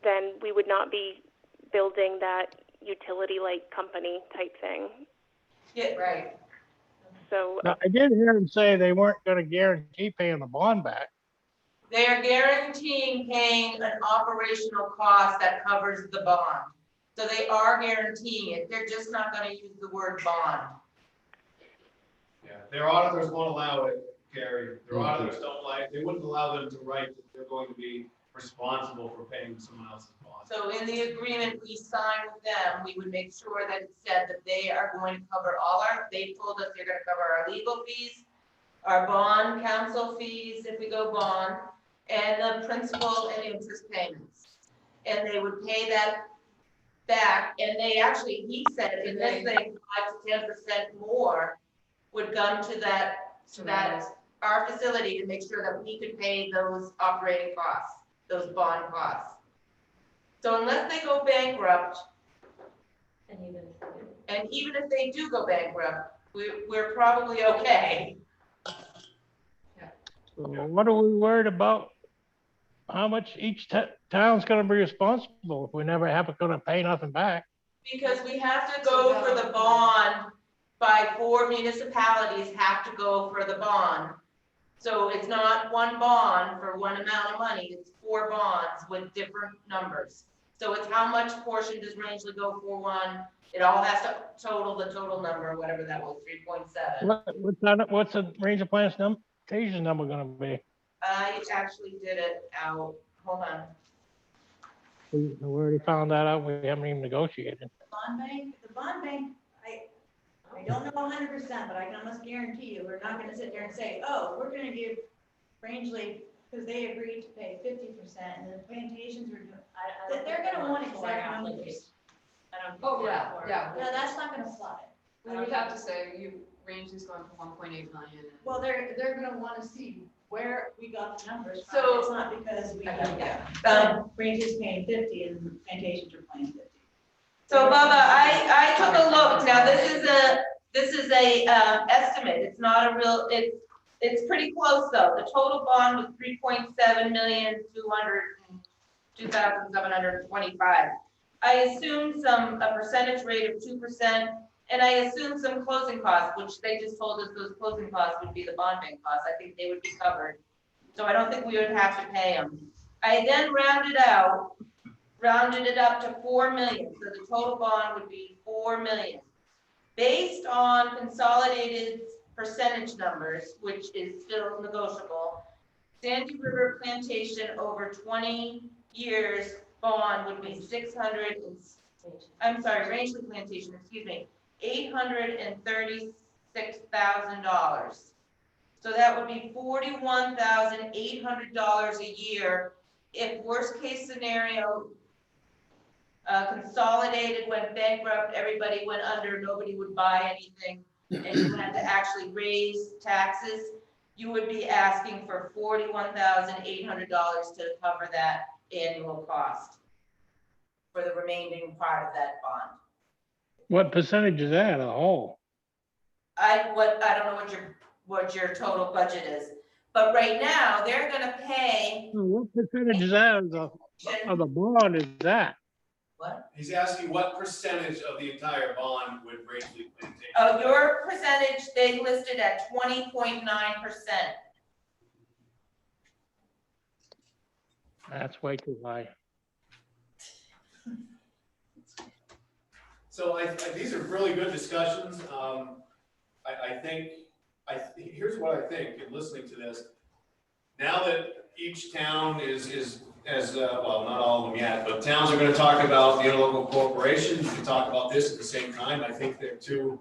then we would not be building that utility-like company type thing. Yeah, right. So Now, I did hear them say they weren't gonna guarantee paying the bond back. They are guaranteeing paying an operational cost that covers the bond. So they are guaranteeing it. They're just not going to use the word bond. Yeah, their auditors won't allow it, Gary. Their auditors don't they wouldn't allow them to write that they're going to be responsible for paying someone else's bond. So in the agreement we signed with them, we would make sure that it said that they are going to cover they told us they're going to cover our legal fees, our bond counsel fees if we go bond, and the principal and interest payments. And they would pay that back, and they actually, he said in this thing, 5 to 10% more would come to our facility to make sure that we could pay those operating costs, those bond costs. So unless they go bankrupt, and even if they do go bankrupt, we're probably okay. So what are we worried about? How much each town's gonna be responsible if we never have gonna pay nothing back? Because we have to go for the bond by 4 municipalities have to go for the bond. So it's not one bond for one amount of money, it's 4 bonds with different numbers. So it's how much portion does Rangeley go for one? It all has to total the total number, whatever that was, 3.7. What's the range of plantation number gonna be? I actually did it out, hold on. We already found that out. We haven't even negotiated. The bond bank, I don't know 100%, but I can almost guarantee you, we're not gonna sit there and say, oh, we're gonna give Rangeley, because they agreed to pay 50%, and the plantations were doing, that they're gonna want exact numbers. Oh, yeah. No, that's not gonna fly. We would have to say, Rangeley's going for 1.8 million. Well, they're gonna wanna see where we got the numbers from. So- It's not because we, Yeah. Rangeley's paying 50 and plantations are paying 50. So Bubba, I took a look, now this is a estimate, it's not a real, it's pretty close though. The total bond was 3.7,202,725. I assumed a percentage rate of 2%, and I assumed some closing costs, which they just told us those closing costs would be the bond bank costs. I think they would be covered. So I don't think we would have to pay them. I then rounded it up to 4 million, so the total bond would be 4 million. Based on consolidated percentage numbers, which is still negotiable, Sandy River Plantation over 20 years bond would be Rangeley Plantation, excuse me, $836,000. So that would be $41,800 a year if worst case scenario, Consolidated went bankrupt, everybody went under, nobody would buy anything, and you had to actually raise taxes, you would be asking for $41,800 to cover that annual cost for the remaining part of that bond. What percentage is that of the whole? I don't know what your total budget is, but right now, they're gonna pay. What percentage is that of the bond is that? What? He's asking what percentage of the entire bond would Rangeley Plantation? Oh, your percentage, they listed at 20.9%. That's way too high. So these are really good discussions. Here's what I think in listening to this. Now that each town is well, not all of them yet, but towns are going to talk about the interlocal corporation. You can talk about this at the same time. I think they're two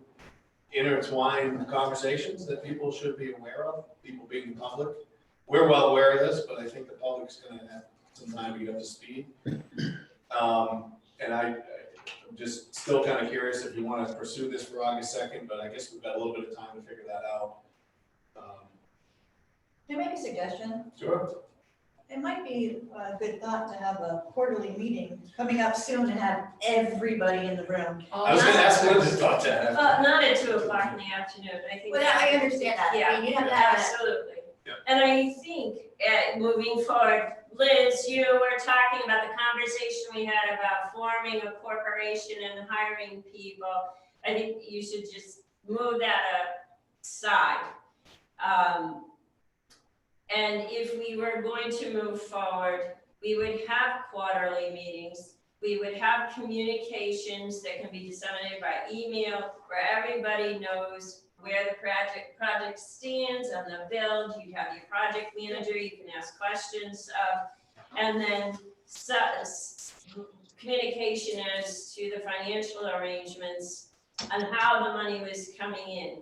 intertwined conversations that people should be aware of, people being the public. We're well aware of this, but I think the public's going to have some time to get up to speed. And I'm just still kind of curious if you want to pursue this for August 2nd, but I guess we've got a little bit of time to figure that out. Can I make a suggestion? Sure. It might be a good thought to have a quarterly meeting coming up soon and have everybody in the room. I was going to ask Linda's thought that. Not at 2:00 in the afternoon, I think. Well, I understand that. I Yeah, mean, you have to have that. absolutely. Yeah. And I think, moving forward, Liz, you were talking about the conversation we had about forming a corporation and hiring people. I think you should just move that aside. And if we were going to move forward, we would have quarterly meetings. We would have communications that can be disseminated by email, where everybody knows where the project stands on the build. You have your project manager, you can ask questions of, and then communication as to the financial arrangements and how the money was coming in.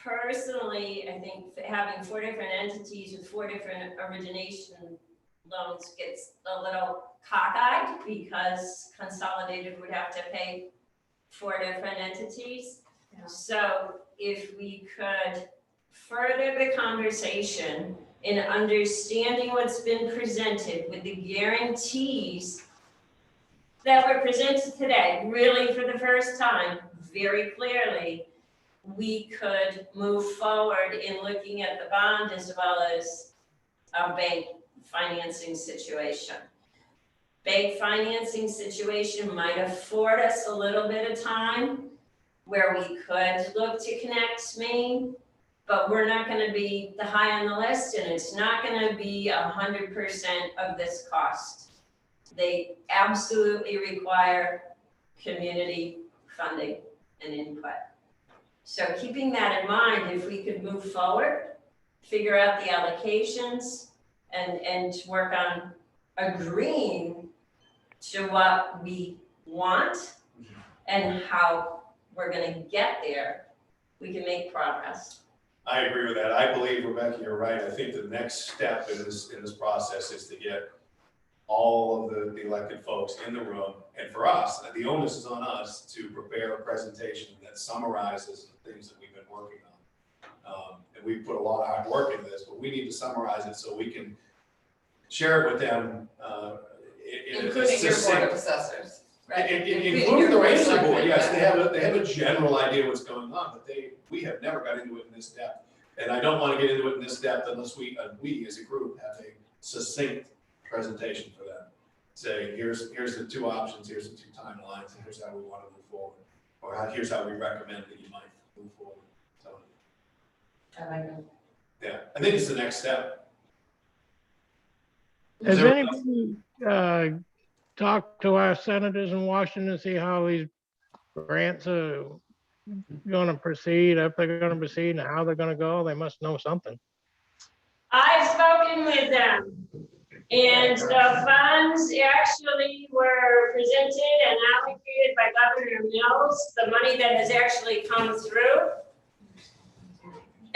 Personally, I think having 4 different entities with 4 different origination loans gets a little cockeyed because Consolidated would have to pay 4 different entities. Yeah. So if we could further the conversation in understanding what's been presented with the guarantees that were presented today, really for the first time, very clearly, we could move forward in looking at the bond as well as our bank financing situation. Bank financing situation might afford us a little bit of time where we could look to connect Maine, but we're not gonna be the high on the list, and it's not gonna be 100% of this cost. They absolutely require community funding and input. So keeping that in mind, if we could move forward, figure out the allocations and work on agreeing to what we want and how we're gonna get there, we can make progress. I agree with that. I believe, Rebecca, you're right. I think the next step in this process is to get all of the elected folks in the room. And for us, the onus is on us to prepare a presentation that summarizes the things that we've been working on. And we've put a lot of hard work into this, but we need to summarize it so we can share it with them. Including your board of assessors, right? Including the Rangeley board, yes, they have a general idea what's going on, but we have never got into it in this depth. And I don't want to get into it in this depth unless we as a group have a succinct presentation for them. Say, here's the two options, here's the two timelines, and here's how we want to move forward. Or here's how we recommend that you might move forward. So, I like that. yeah, I think it's the next step. Has anybody talked to our senators in Washington to see how these grants are gonna proceed, if they're gonna proceed, and how they're gonna go? They must know something. I've spoken with them, and the funds actually were presented and allocated by Governor Mills, the money that has actually come through.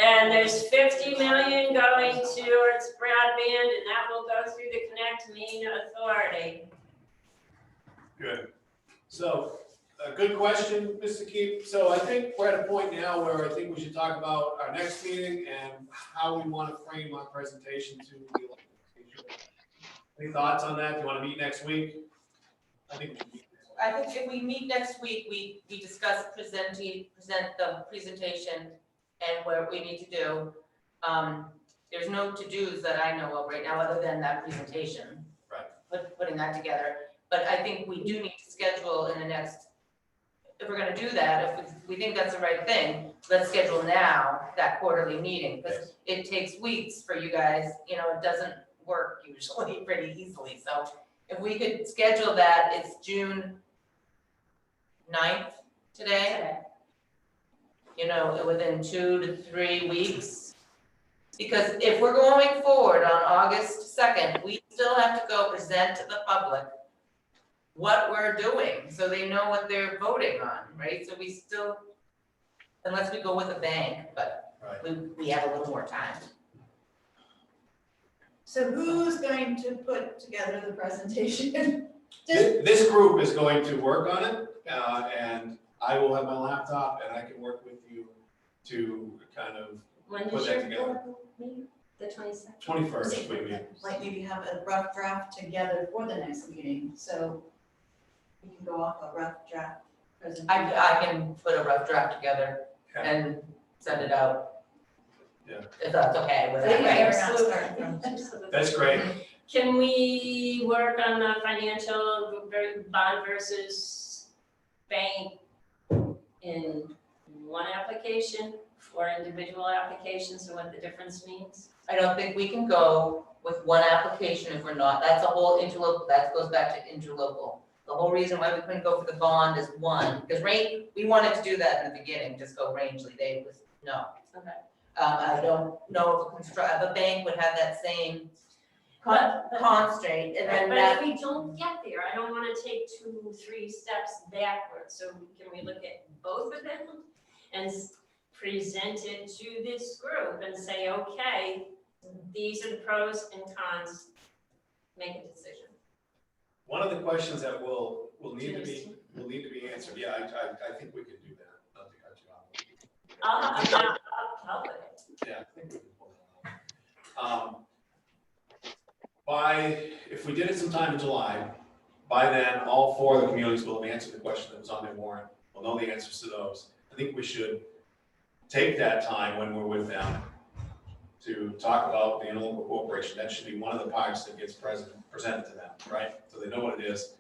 And there's 50 million going towards broadband, and that will go through the Connect Maine Authority. Good. So, a good question, Mr. Keefe. So I think we're at a point now where I think we should talk about our next meeting and how we want to frame our presentation to the elected. Any thoughts on that? Do you want to meet next week? I think we should meet. I think if we meet next week, we discuss present the presentation and what we need to do. There's no to-dos that I know of right now, other than that presentation. Right. Putting that together. But I think we do need to schedule in the next, if we're gonna do that, if we think that's the right thing, let's schedule now that quarterly meeting, because it takes weeks for you guys, it doesn't work usually pretty easily. So if we could schedule that, it's June 9th today. Within 2 to 3 weeks. Because if we're going forward on August 2nd, we still have to go present to the public what we're doing, so they know what they're voting on, right? So we still, unless we go with a bank, but we have a little more time. So who's going to put together the presentation? This group is going to work on it, and I will have my laptop and I can work with you to kind of When put does that your together. board meet? The 22nd? 21st, maybe. Like maybe have a rough draft together for the next meeting, so we can go off a rough draft presentation. I can put a rough draft together Yeah. and send it out. Yeah. If that's okay with Yeah, everybody. we're not starting from- That's great. Can we work on the financial bond versus bank in one application for individual applications and what the difference means? I don't think we can go with one application if we're not, that's a whole interlocal, that goes back to interlocal. The whole reason why we couldn't go for the bond is one, because we wanted to do that in the beginning, just go Rangeley, they was, no. Okay. I don't know if a bank would have that same constraint, and then But that. if we don't get there, I don't wanna take 2, 3 steps backwards, so can we look at both of them and present it to this group and say, okay, these are the pros and cons, make a decision. One of the questions that will need to be answered. Yeah, I think we can do that. Not to cut you off. I'm not help with it. Yeah, I think we can pull that off. If we did it sometime in July, by then, all 4 of the communities will have answered the question that was on their warrant. We'll know the answers to those. I think we should take that time when we're with them to talk about the interlocal cooperation. That should be one of the parts that gets presented to them, right? So they know what it is.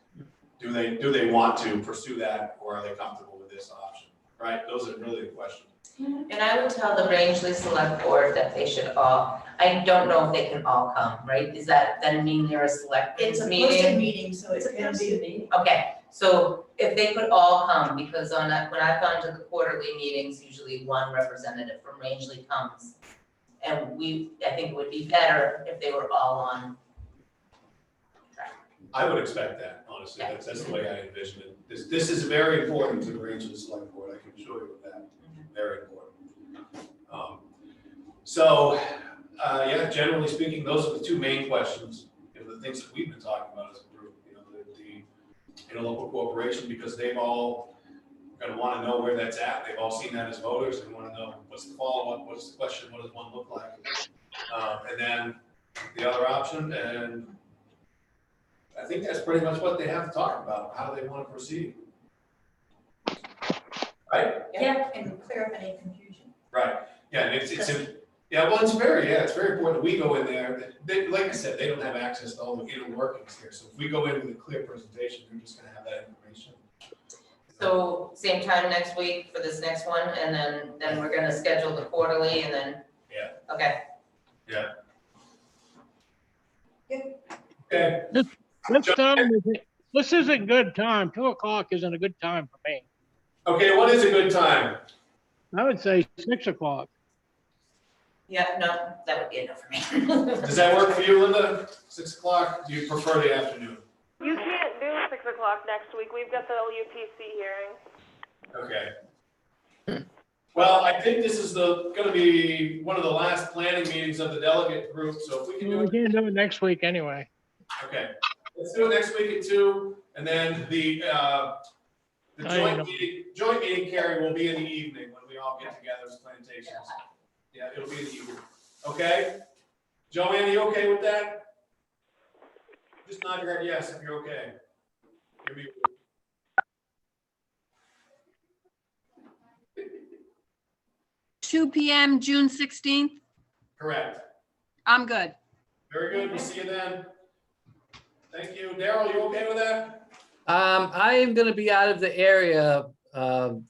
Do they want to pursue that, or are they comfortable with this option, right? Those are really the questions. And I would tell the Rangeley Select Board that they should all, I don't know if they can all come, right? Does that then mean they're a select It's a meeting? posted meeting, so it's gonna be. Okay, so if they could all come, because on that, when I've gone to the quarterly meetings, usually one representative from Rangeley comes. And I think it would be better if they were all on track. I would expect that, honestly. That's the way I envision it. This is very important to the Rangeley Select Board. I can assure you of that. Very important. Yeah, generally speaking, those are the two main questions, the things that we've been talking about as a group, the interlocal cooperation, because they've all going to want to know where that's at. They've all seen that as voters. They want to know what's the follow-up, what's the question, what does one look like? And then the other option, and I think that's pretty much what they have to talk about, how they want to proceed. Right? Yeah, and clear up any confusion. Right, yeah, and it's very important that we go in there. Like I said, they don't have access to all the inner workings here, so if we go in with a clear presentation, they're just gonna have that information. So same time next week for this next one, and then we're gonna schedule the quarterly, and then. Yeah. Okay. Yeah. Yeah. Okay. This isn't good time. 2 o'clock isn't a good time for me. Okay, what is a good time? I would say 6 o'clock. Yeah, no, that would be enough for me. Does that work for you, Linda? 6 o'clock? Do you prefer the afternoon? You can't do 6 o'clock next week. We've got the LUPC hearing. Okay. Well, I think this is gonna be one of the last planning meetings of the delegate group, so if we can do We it. can't do it next week anyway. Okay, let's do it next week at 2, and then the joint meeting, Carrie, will be in the evening when we all get together as plantations. Yeah, it'll be in the evening. Okay? Joanne, you okay with that? Just nod your head yes if you're okay. Give me- 2 p.m., June 16th? Correct. I'm good. Very good. We'll see you then. Thank you. Daryl, you okay with that? I am gonna be out of the area, the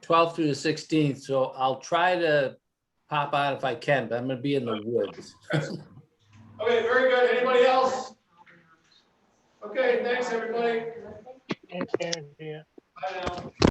12th through the 16th, so I'll try to pop out if I can, but I'm gonna be in the woods. Okay, very good. Anybody else? Okay, thanks, everybody. Thanks, Karen. Yeah.